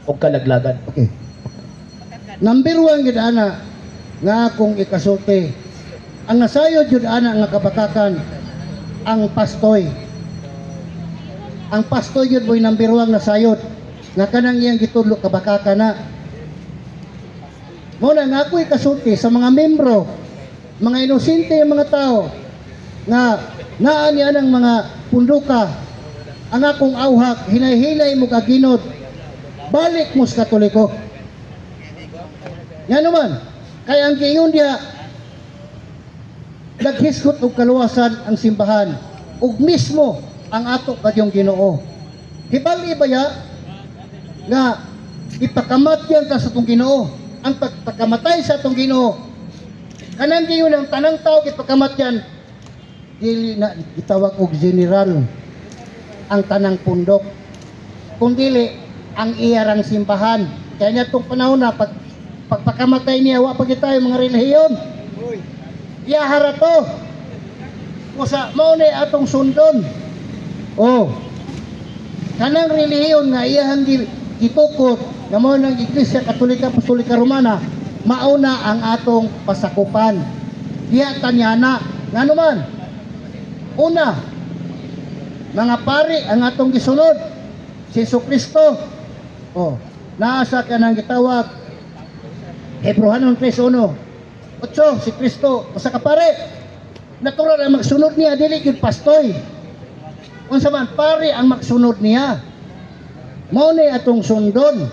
o kalaglagan. Okay. Number 1 gid ana nga akong ikasulti. Ang nasayod jud ana nga kabakakan ang pastoy. Ang pastoy yun boy number 1 na sayod nga kanang iyang gitudlo kabakaka na. Muna nga ako'y kasulti sa mga membro, mga inosente mga tao nga naa niya ng mga punduka. Ang akong awhak hinay-hinay mo kaginod balik mo sa Katoliko. Yan naman kaya ang giingon diya naghisgot og kaluwasan ang simbahan ug mismo ang ato kadyong Ginoo. Hibali ba ya nga ipakamatyan ta sa atong Ginoo? Ang pagpakamatay sa atong Ginoo kanang giyon ang tanang tao ipakamatyan dili na gitawag og general ang tanang pundok kung dili ang iyarang simbahan. Kaya niya itong panahon na pagpakamatay niya wa pa tayo mga relihiyon iyahara to kusa mao ni atong sundon. Oh. Kanang relihiyon nga iyahang gitukod nga mao ng Iglesia Katolika Apostolika Romana, mauna ang atong pasakupan. Diha tanyana nga naman. Una, mga pari ang atong gisunod, si Jesucristo. Oh, naasa ka nang gitawag Hebrehanon 3:1. 8, si Kristo usa ka pare. Natural ang magsunod niya, dili gyud pastoy. Unsa man pari ang magsunod niya. Mao ni atong sundon.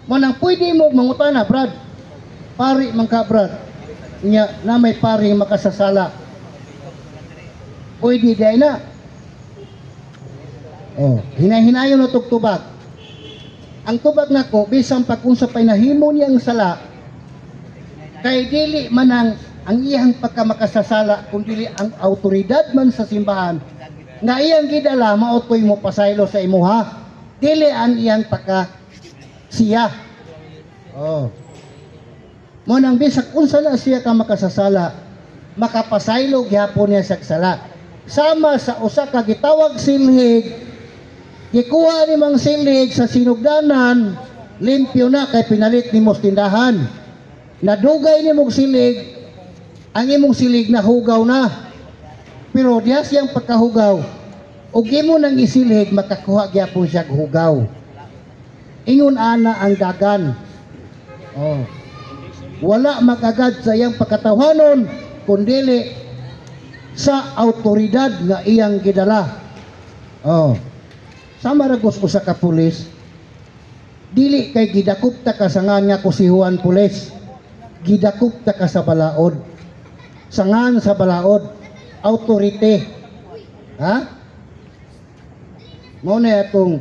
Mo nang pwede mo mangutana, Brad. Pari man ka, Brad. Nya na may pari makasasala. Pwede day na. Oh, hinay-hinayon na tubag. Ang tubag nako bisan pag unsa pay nahimo niyang sala, kay dili man ang iyang pagkamakasasala, kung dili ang autoridad man sa simbahan nga iyang gidala mautoy mo pasaylo sa imuha, dili ang iyang siya. Oh, mo nang bisag unsa na siya ka makasasala, makapasaylo gyapon niya sa sala. Sama sa usa ka gitawag silhig, gikuha ni mang silhig sa sinugdanan, limpyo na kay pinalit ni mos tindahan. Nadugay ni mong silhig, ang imong silig na hugaw na. Pero diya siyang pagkahugaw, ug imo nang isilig, makakuha gyapon siya hugaw. Ingon ana ang dagan. Oh. Wala magagad sa iyang pagkatawhanon, kundili sa autoridad nga iyang gidala. Oh. Sama ra gusto sa ka pulis, dili kay gidakop ta ka sa nga kusihuan pulis, gidakop ta ka sa balaod, sangan sa balaod, autorite. Ha? Mao na atong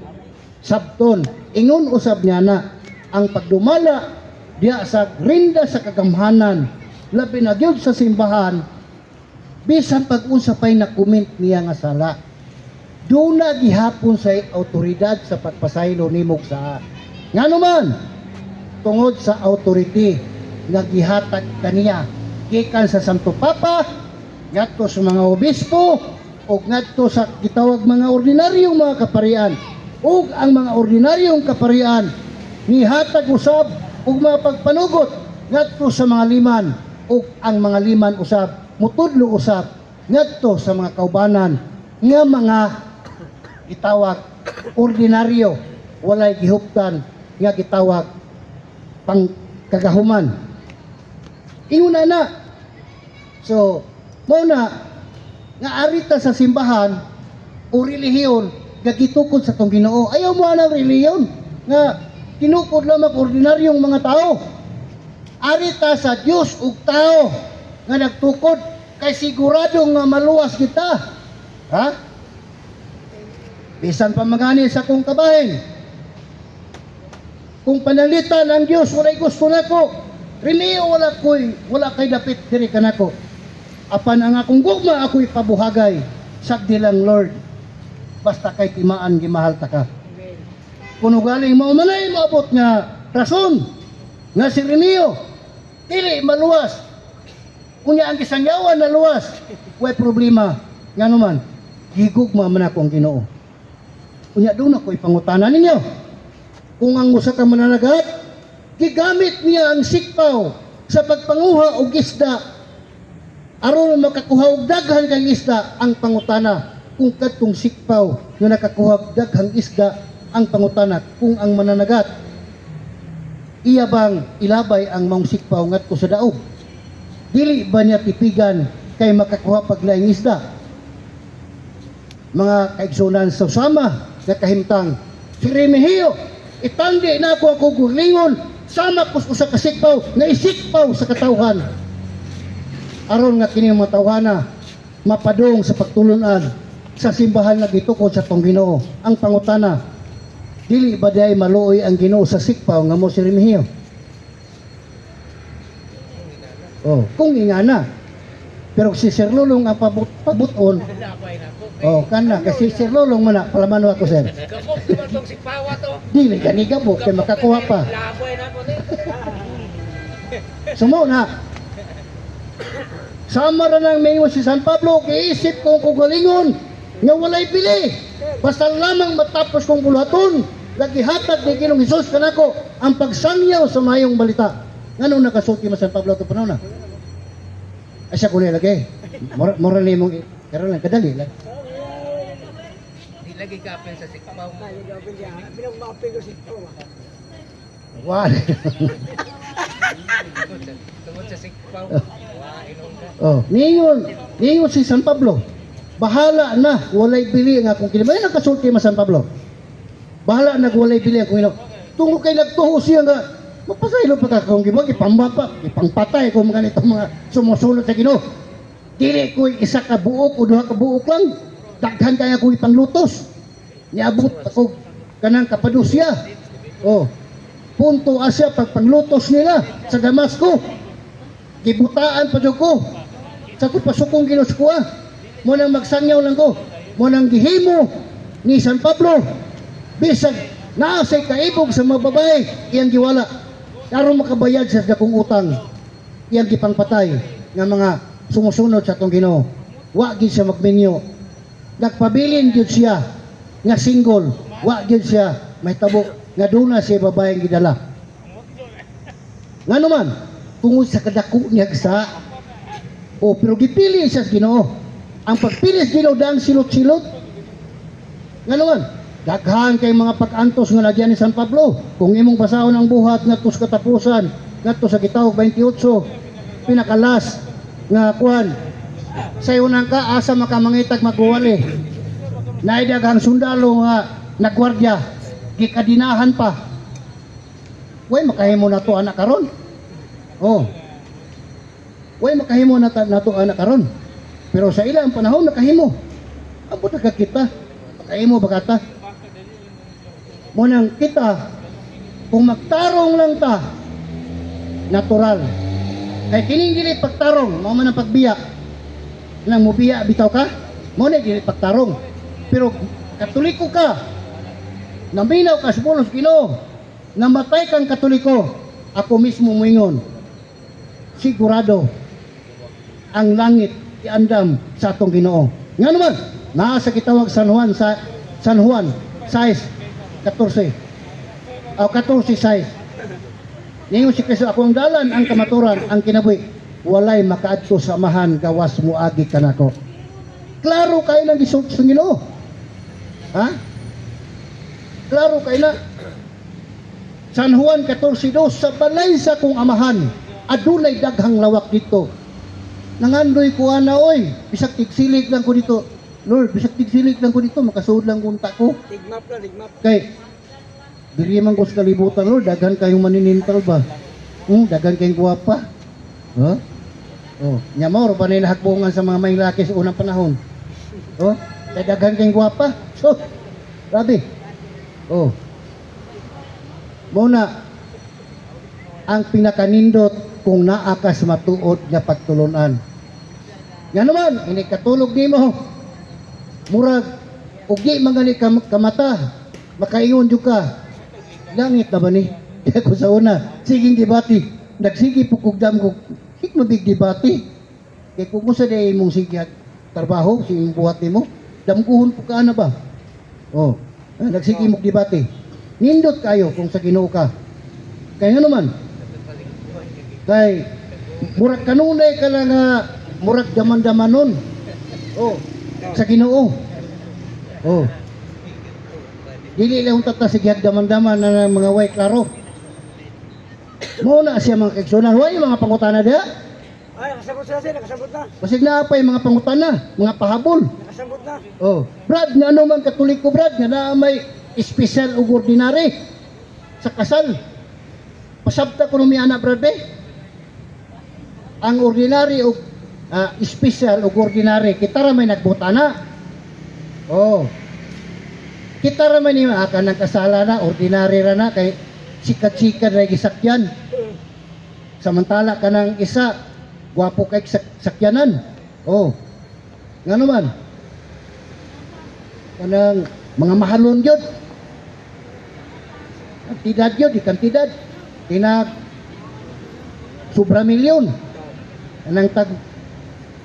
sabton. Ingon usab niya na ang pagdumala diya sa rinda sa kagamhanan, labi na gyud sa simbahan, bisan pag unsa pay na-comment niya nga sala, duna gihapon sa autoridad sa pagpasaylo nimog sa ngano man tungod sa authority nga gihatag kaniya gikan sa Santo Papa ngadto sa mga obispo o ngadto sa gitawag mga ordinaryong mga kaparian, ug ang mga ordinaryong kaparian nihatag usab ug mga pagpanugot ngadto sa mga liman, ug ang mga liman usab mutudlo usab ngadto sa mga kaubanan nga mga gitawag ordinaryo, walay gihuptan nga gitawag pang kagahuman. Ingon na. So, mao na nga arita sa simbahan o relihiyon nga gitukod sa tong Ginoo. Ayaw mo ang relihiyon nga tinukod lamang ordinaryong mga tao. Arita sa Dios ug tao nga nagtukod, kay sigurado nga maluwas kita. Ha? Bisan pa magani sa kong kabahin, kung panalitan ang Dios walay gusto nako, relihiyo wala kay dapit diri kanako. Apan ang akong gugma ako'y pabuhagay, sagdi lang Lord, basta kay timaan gimahal ta ka. Kuno galing mao manay maabot nga rason nga si relihiyo dili maluwas, kunya ang gisangyawan na luwas, way problema ngano man gigugma man ako ang Ginoo. Kunya doon ako ipangutanan ninyo, kung ang usa ka mananagat gigamit niya ang sikpaw sa pagpanguha og isda aron makakuha og daghan kang isda, ang pangutana kung kadtong sikpaw nga nakakuha og daghang isda, ang pangutana kung ang mananagat iya bang ilabay ang maong sikpaw ngadto sa daog, dili ba niya tipigan kay makakuha paglaing isda. Mga kaigsunan sa sama nga kahimtang, si Relihiyo itandi na ako gulingon sama ko sa kasikpaw nga isikpaw sa katawhan aron nga kini mga tawhana mapadung sa pagtulunan sa simbahan nga gitukod sa tong Ginoo. Ang pangutana, dili ba day maluoy ang Ginoo sa sikpaw nga mo si Relihiyo? Oh, kung ingana. Pero si Sir Lulong ang pabuton. Oh, kana kasi Sir Lulong man na palaman ako sir. Gabok naman tong sikpawa to. Dili gani gabok kay makakuha pa. Laboy na ko ni. Sumo na. Sama ra nang mayo si San Pablo, giisip kong kugalingon nga walay pili. Basta lamang matapos kong buluhaton, lagi hatag ni Ginoong Hesus kanako ang pagsangyaw sa mayong balita. Ngano nakasulti mo San Pablo ito panahon na? Asya ko lagi. Moral ni mong karon lang kadali lang. Di lagi kapin sa sikpaw. Wala. Tungod sa sikpaw. Niingon si San Pablo. Bahala na, walay bili nga kung kinabay nakasulti mo San Pablo. Bahala na walay bili ang kung tungkol kay nagtuho siya nga magpasaylo pa ka kung gibag ipangpatay kung mga nitong mga sumusunod sa Ginoo. Dili ko isa ka buok o duha ka buok lang. Daghan kaya ko ipanglutos. Niabot ako kanang Kapadosya. Oh. Punto Asya pagpanglutos nila sa Damasco. Gibutaan pa jud ko. Sa ko pasukong ginuskua. Mo nang magsangyaw lang ko. Mo nang gihimo ni San Pablo. Bisag naasay kaibog sa mga babae iyang giwala. Aron makabayad sa dakong utang. Iyang gipangpatay nga mga sumusunod sa atong Ginoo. Wa gid siya magminyo. Nagpabilin gyud siya nga single. Wa gyud siya mahitabo nga duna siya babaeng gidala. Ngano man tungod sa kadako niya sa pero gipili siya sa Ginoo. Ang pagpili sa Ginoo dang silot-silot. Ngano man daghan kay mga pag-antos nga lagyan ni San Pablo. Kung imong basahon ang buhat ngadto sa katapusan, ngadto sa Gitawag 28, pinakalas nga kuan. Sayo nang ka asa makamangitag magwali. Naay daghang sundalo nga nagwardya, gikadinahan pa. Way makahimo na to anak karon. Oh. Way makahimo na to anak karon. Pero sa ilang panahon nakahimo. Ambot na kita. Makahimo ba kata? Munang kita, kung magtarong lang ta, natural. Kaya kining dili pagtarong, mao man ang pagbiya. Nang mubiya bitaw ka, mo na dili pagtarong. Pero Katoliko ka, naminaw ka sa pulos Ginoo, namatay kang Katoliko, ako mismo moingon, sigurado, ang langit iandam sa atong Ginoo. Nga naman, nasa kitawag San Juan 6:14 o 14:6. Ningon si Kristo, akong dalan ang kamaturan, ang kinabuhi, walay makaadto sa amahan gawas mo agi kanako. Klaro kayo lang gisulti sa Ginoo. Ha? Klaro kayo na. San Juan 14:2, sa balay sa kong amahan, adunay daghang lawak dito. Nangandoy ko ana oy, bisag tigsilig lang ko dito. Lord, bisag tigsilig lang ko dito, makasuod lang kunta ko. Ligmap na, ligmap. Kay diri man ko sa kalibutan, Lord, daghan kayong maninintal ba? Daghan kayong guwapa. Huh? Oh, nyamor pa nila hakbungan sa mga may laki sa unang panahon. Oh, kay daghan kayong guwapa. So, grabe. Oh. Muna ang pinakanindot kung naa ka sa matuod nga pagtulunan. Nga naman, ini katulog nimo. Murag ugi mangani kamata, makaingon jud ka. Langit na ba ni? Ako sa una, siging debati. Nagsigi po kugdam ko, hik mabig debati. Kaya kung mo sa day mong sige trabaho, siging buhat mo, damguhon po ka na ba? Oh, nagsigi mong debati. Nindot kayo kung sa Ginoo ka. Kaya nga naman, kay murag kanunay ka lang murag daman-damanon. Oh, sa Ginoo. Oh. Dili lang tatasigyad daman-daman na mga way klaro. Muna siya mga kaigsunan. Way mga pangutana diha. Ay, nakasabot sila siya, nakasabot na. Basig na pa yung mga pangutana, mga pahabol. Nakasabot na. Oh, Brad, nga ano man Katoliko Brad, nga na may special o ordinary sa kasal. Pasabta ko nung anak Brad be. Ang ordinary o special o ordinary, kita ra may nagbutana. Oh. Kita ra man ni aka ng kasala na, ordinary ra na kay sikat-sikat ra gisakyan. Samantala kanang isa gwapo kay sakyanan. Oh. Ngano man? Kanang mga mahalon gyud. Kantidad gyud, kantidad. Tinag sobra milyon. Anang tag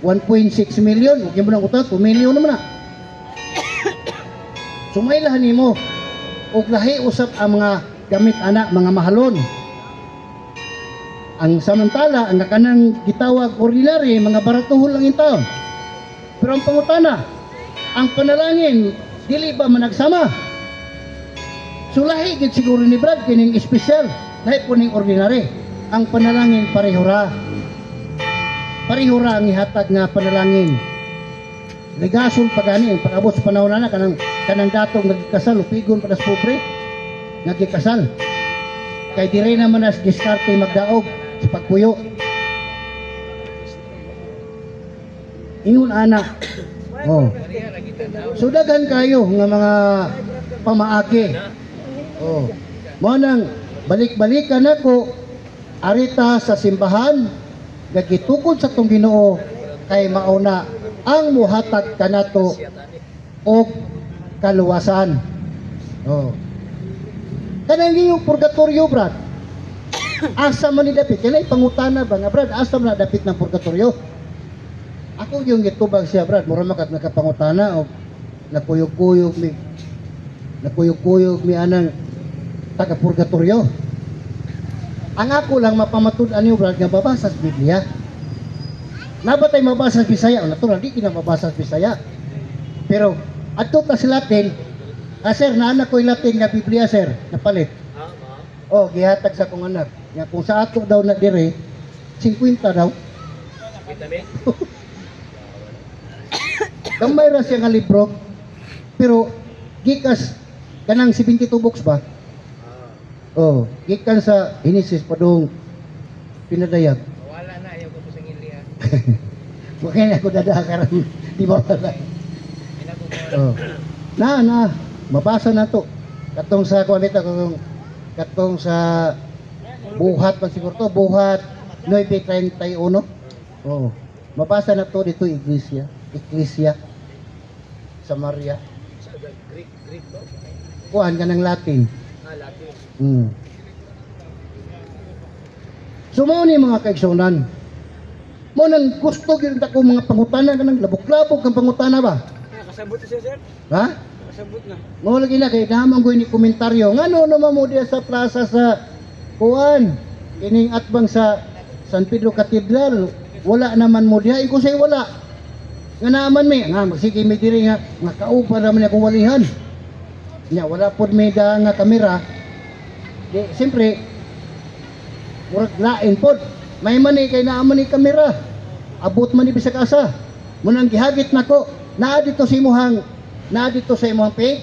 1.6 million, ug mo nang utang 2 million naman na. Sumaylahan nimo ug lahi usab ang mga gamit ana mga mahalon. Ang samantala ang kanang gitawag ordinary mga baratuhon lang in taon. Pero ang pangutana, ang panalangin dili ba managsama? So lahi gid siguro ni Brad kining espesyal, lahi po ning ordinary. Ang panalangin parehora. Parehora ang ihatag nga panalangin. Ligasol pagani ang pag-abot sa panahon na kanang datong nagkasal upigon para sa pobre nagkasal. Kay dire naman as diskarte magdaog sa pagpuyo. Ingon anak. Oh. So daghan kayo nga mga pamaagi. Oh. Mo nang balik-balikan ako arita sa simbahan gagitukod sa tong Ginoo kay mauna ang muhatag kanato og kaluwasan. Oh. Kanang yung purgatorio, Brad. Asa man ni dapit? Kaya pangutana ba nga, Brad? Asa man na dapit ng purgatorio? Ako yung gitubag siya, Brad. Mura makat nakapangutana o nakuyog-kuyog mi anang taga-purgatorio. Ang ako lang mapamatud-an niyo, Brad, nga babasa sa Biblia. Nabatay mabasa sa Bisaya, natural di kina mabasa sa Bisaya. Pero adto ta sa Latin, sir, naanak ko yung Latin nga Biblia, sir, napalit. Oh, gihatag sa kong anak. Nga kung sa ato daw na dire, 50 daw. Gamay ra siya nga libro, pero gikas kanang 72 books ba? Oh, gikan sa Genesis padung pinadayag. Wala na, ayaw ko po sa ngilihan. Makanya ako dadakaran di ba wala. Oh. Na, mabasa na to. Katong sa kwamita katong sa buhat pag siguro to, buhat 9:31. Oh. Mabasa na to dito Iglesia sa Maria. Sa Greek ba? Kuhan ka ng Latin. Latin. So mao ni mga kaigsunan. Mo nang gusto gyud ako mga pangutana kanang labok-labok kang pangutana ba? Kasabot siya, sir. Ha? Kasabot na. Mo lagi na kay naman ko ni komentaryo. Ngano naman mo diya sa plaza sa kuan kining atbang sa San Pedro Cathedral. Wala naman mo diya. Iko say wala. Nga naman mi nga magsige mi diri nga kaupa naman akong walihan. Nya wala pod may da nga kamera. Di siyempre murag lain pod. May man kay naaman ni kamera. Abot man ni bisag asa. Munang gihagit nako. Naa dito sa imong page.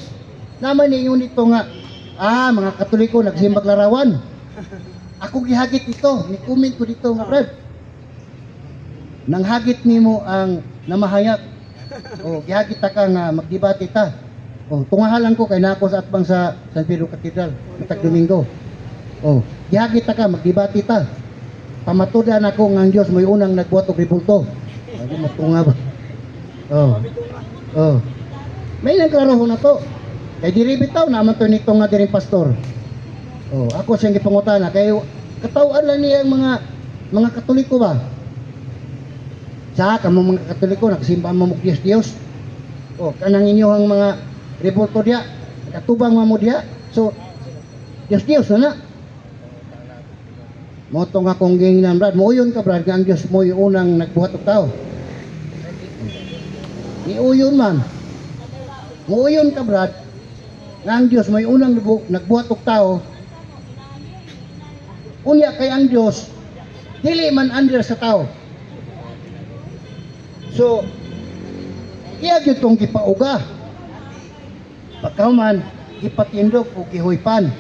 Naman ni yun dito nga mga Katoliko nagsimbag larawan. Ako gihagit dito, ni comment ko dito nga Brad. Nang hagit nimo ang namahayak. Oh, gihagit ta ka nga magdebate ta. Oh, tungahalan ko kay nako sa atbang sa San Pedro Cathedral matag Domingo. Oh, gihagit ta ka magdebate ta. Pamatudan ako nga ang Dios mo'y unang nagbuhat og rebulto. Ay matunga ba? Oh. Oh. May nagklaro na to. Kay diri bitaw naman to nito nga diring pastor. Oh, ako siyang gipangutana kay katawan lang niya mga Katoliko ba? Sa kamo mga Katoliko nagsimba mo Dios. Oh, kanang inyong mga rebulto dia, katubang mo dia. So Dios na. Motong akong gingan Brad, muuyon ka Brad, nga ang Dios mo yung unang nagbuhat og tao. Niuyon man. Muuyon ka Brad, nga ang Dios may unang nagbuhat og tao. Unya kay ang Dios dili man under sa tao. So iya gyud tong gipauga. Pagkauman gipatindog og gihuypan.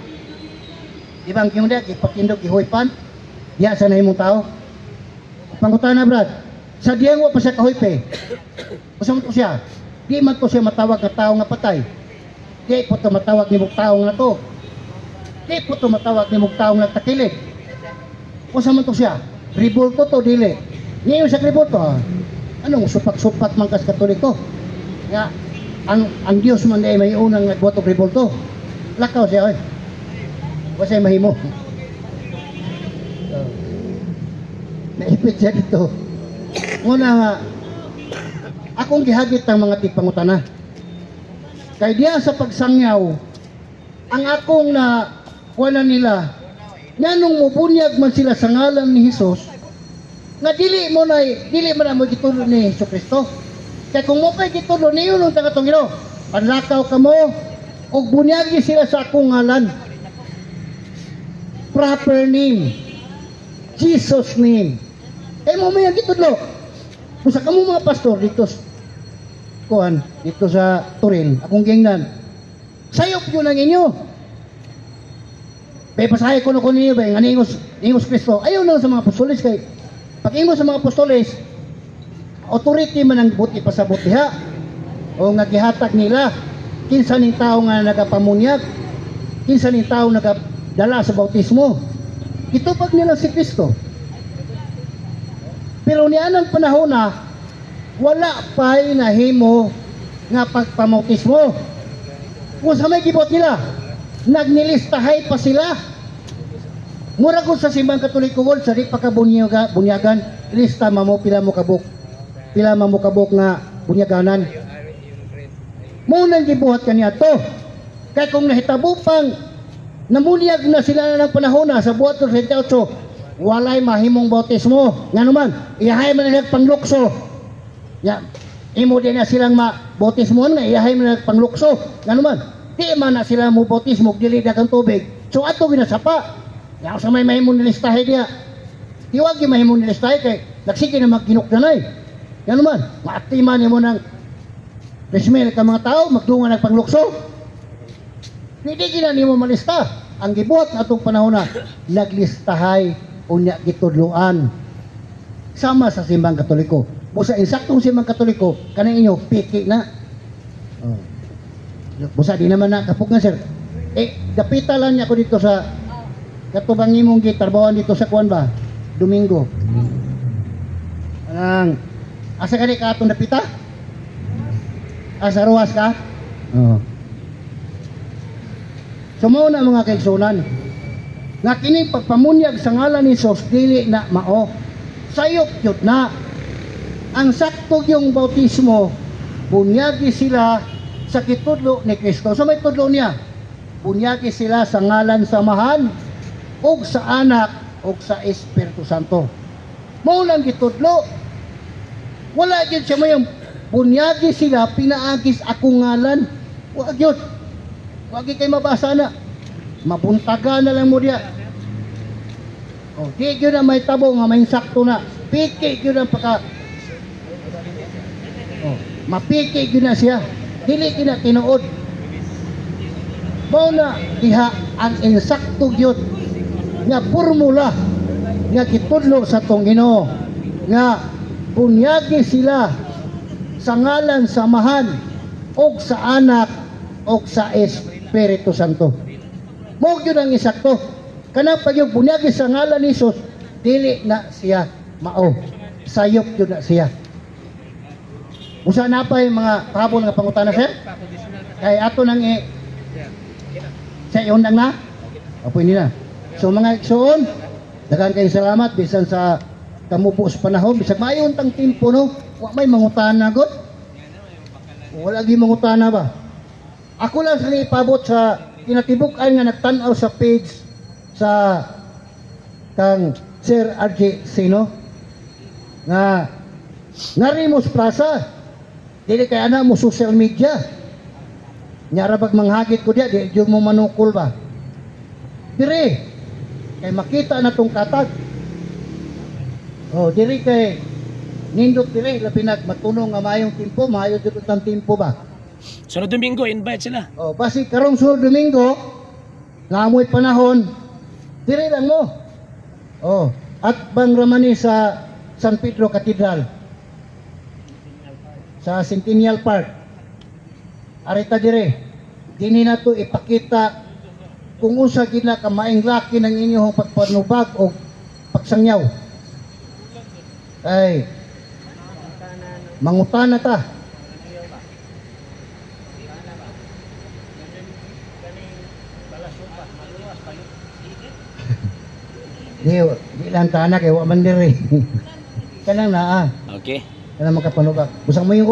Di ba ang kinuda gipatindog gihuypan? Diya sa nahimong tao. Pangutana Brad, sa diyang wa pa siya kahuype. Usa man to siya? Di man to siya matawag nga tao nga patay. Di po to matawag ni mong tao nga to. Di po to matawag ni mong tao nga takilig. Usa man to siya? Ribulto to dili. Ngayon sa ribulto anong supak-supak man kas Katoliko? Nga ang Dios man ay may unang nagbuhat og ribulto. Lakaw siya oy. Wasay mahimo. Naipit siya dito. Muna nga akong gihagit ang mga tigpangutana. Kay diya sa pagsangyaw, ang akong na kuwanan nila, nga nung mubunyag man sila sa ngalan ni Jesus, nga dili mo na mo gitulo ni Hesus Kristo. Kaya kung mo pa'y gitulo niyo nung tagatong ino, panlakaw ka mo, o bunyagi sila sa akong ngalan. Proper name. Jesus name. Kaya mo may gitulo. Kung sa kamo mga pastor dito sa Turin, akong gingnan, sayop yun ang inyo. Kaya pasahay ko ninyo ba, nga ningos Kristo, ayaw na sa mga apostoles kay, pag ingos sa mga apostoles, authority man ang buti pa sa butiha, o nga gihatag nila, kinsa ning tao nga nagapamunyag, kinsa ning tao nagadala sa bautismo, itupag nila si Kristo. Pero nianang panahon na, wala pa'y nahimo nga pagpamautismo. Kung sa may gibot nila, nagnilistahay pa sila. Mura ko sa simbang Katoliko sa di pa ka bunyagan, lista mo pila mo kabuk nga bunyaganan. Munang gibuhat kaniya to. Kaya kung nahitabo pang namunyag na sila na ng panahon na sa buhat ng 28, walay mahimong bautismo. Nga naman, iyahay man na panglukso. Ya, imo din na silang bautismo nga, iyahay man na panglukso. Nga naman, di man na sila mo bautismo, dili dagang tubig. So ato ginasapa. Yang sa may mahimong nilistahay niya. Tiwag yung mahimong nilistahay kay nagsige na magkinukdanay. Yan naman, maatiman mo ng resmel ka mga tao, magdungan ng panglukso. Hindi gina mo malista. Ang gibuhat na itong panahon na naglistahay unya gitudluan. Sama sa simbang Katoliko. Busa insaktong simbang Katoliko, kanang inyo, piki na. Oh. Busa di naman na kapug nga sir. Dapita lang niya ako dito sa katubang imong gitarbawan dito sa kuwan ba? Domingo. Asa ka di ka atong dapita? Asa ruwas ka? Oo. Sumaw na mga kaigsunan. Nga kini pagpamunyag sa ngalan ni Jesus, dili na mao. Sayop yun na. Ang sakto yung bautismo, bunyagi sila sa kitudlo ni Kristo. So may tudlo niya. Bunyagi sila sa ngalan samahan, og sa anak, og sa Espiritu Santo. Maulang gitudlo. Wala yun siya mo yung bunyagi sila, pinaagis akong ngalan. Wag yun. Wag kay mabasa na. Mabuntaga na lang mo diya. O, di yun na may tabo nga may sakto na. Piki yun ang mapiki yun na siya. Dili kina tinuod. Mao na diha ang insakto yun nga formula nga kitudlo sa tong Ginoo nga bunyagi sila sa ngalan samahan og sa anak og sa Espiritu Santo. Mao gyud ang insakto. Kanang pag yung bunyagi sa ngalan ni Jesus, dili na siya mao. Sayop yun na siya. Usa na pa yung mga pahabol nga pangutana sir? Kay ato nang sa iyon lang na? Opo, hindi na. So mga iksoon, daghang kayong salamat bisan sa kamupo sa panahon. Bisag mayon tang tempo no, wa may mangutana gud. Wala gi mangutana ba? Ako lang sa ipabot sa kinatibuk-an nga nagtan-aw sa page sa kang Sir RJ Sino nga Rimos Plaza. Dili kay ana mo social media. Nyara bag manghagit ko dia, di mo manukol ba? Dire kay makita na tong katag. Oh, diri kay nindot dire labi matulong nga mayong tempo, maayo jud ang tempo ba. Sunod Domingo invite sila. Oh, basi karong sunod Domingo, lamoy panahon, dire lang mo. Oh, at bang ramani sa San Pedro Cathedral. Sa Centennial Park. Arita dire. Dini na to ipakita kung usa gina ka maing laki ng inyong pagpanubag o pagsangyaw. Ay, mangutana ta. Di lang tanak, wa man diri. Kanang naa. Okay. Kanang makapanubag. Busang mo yung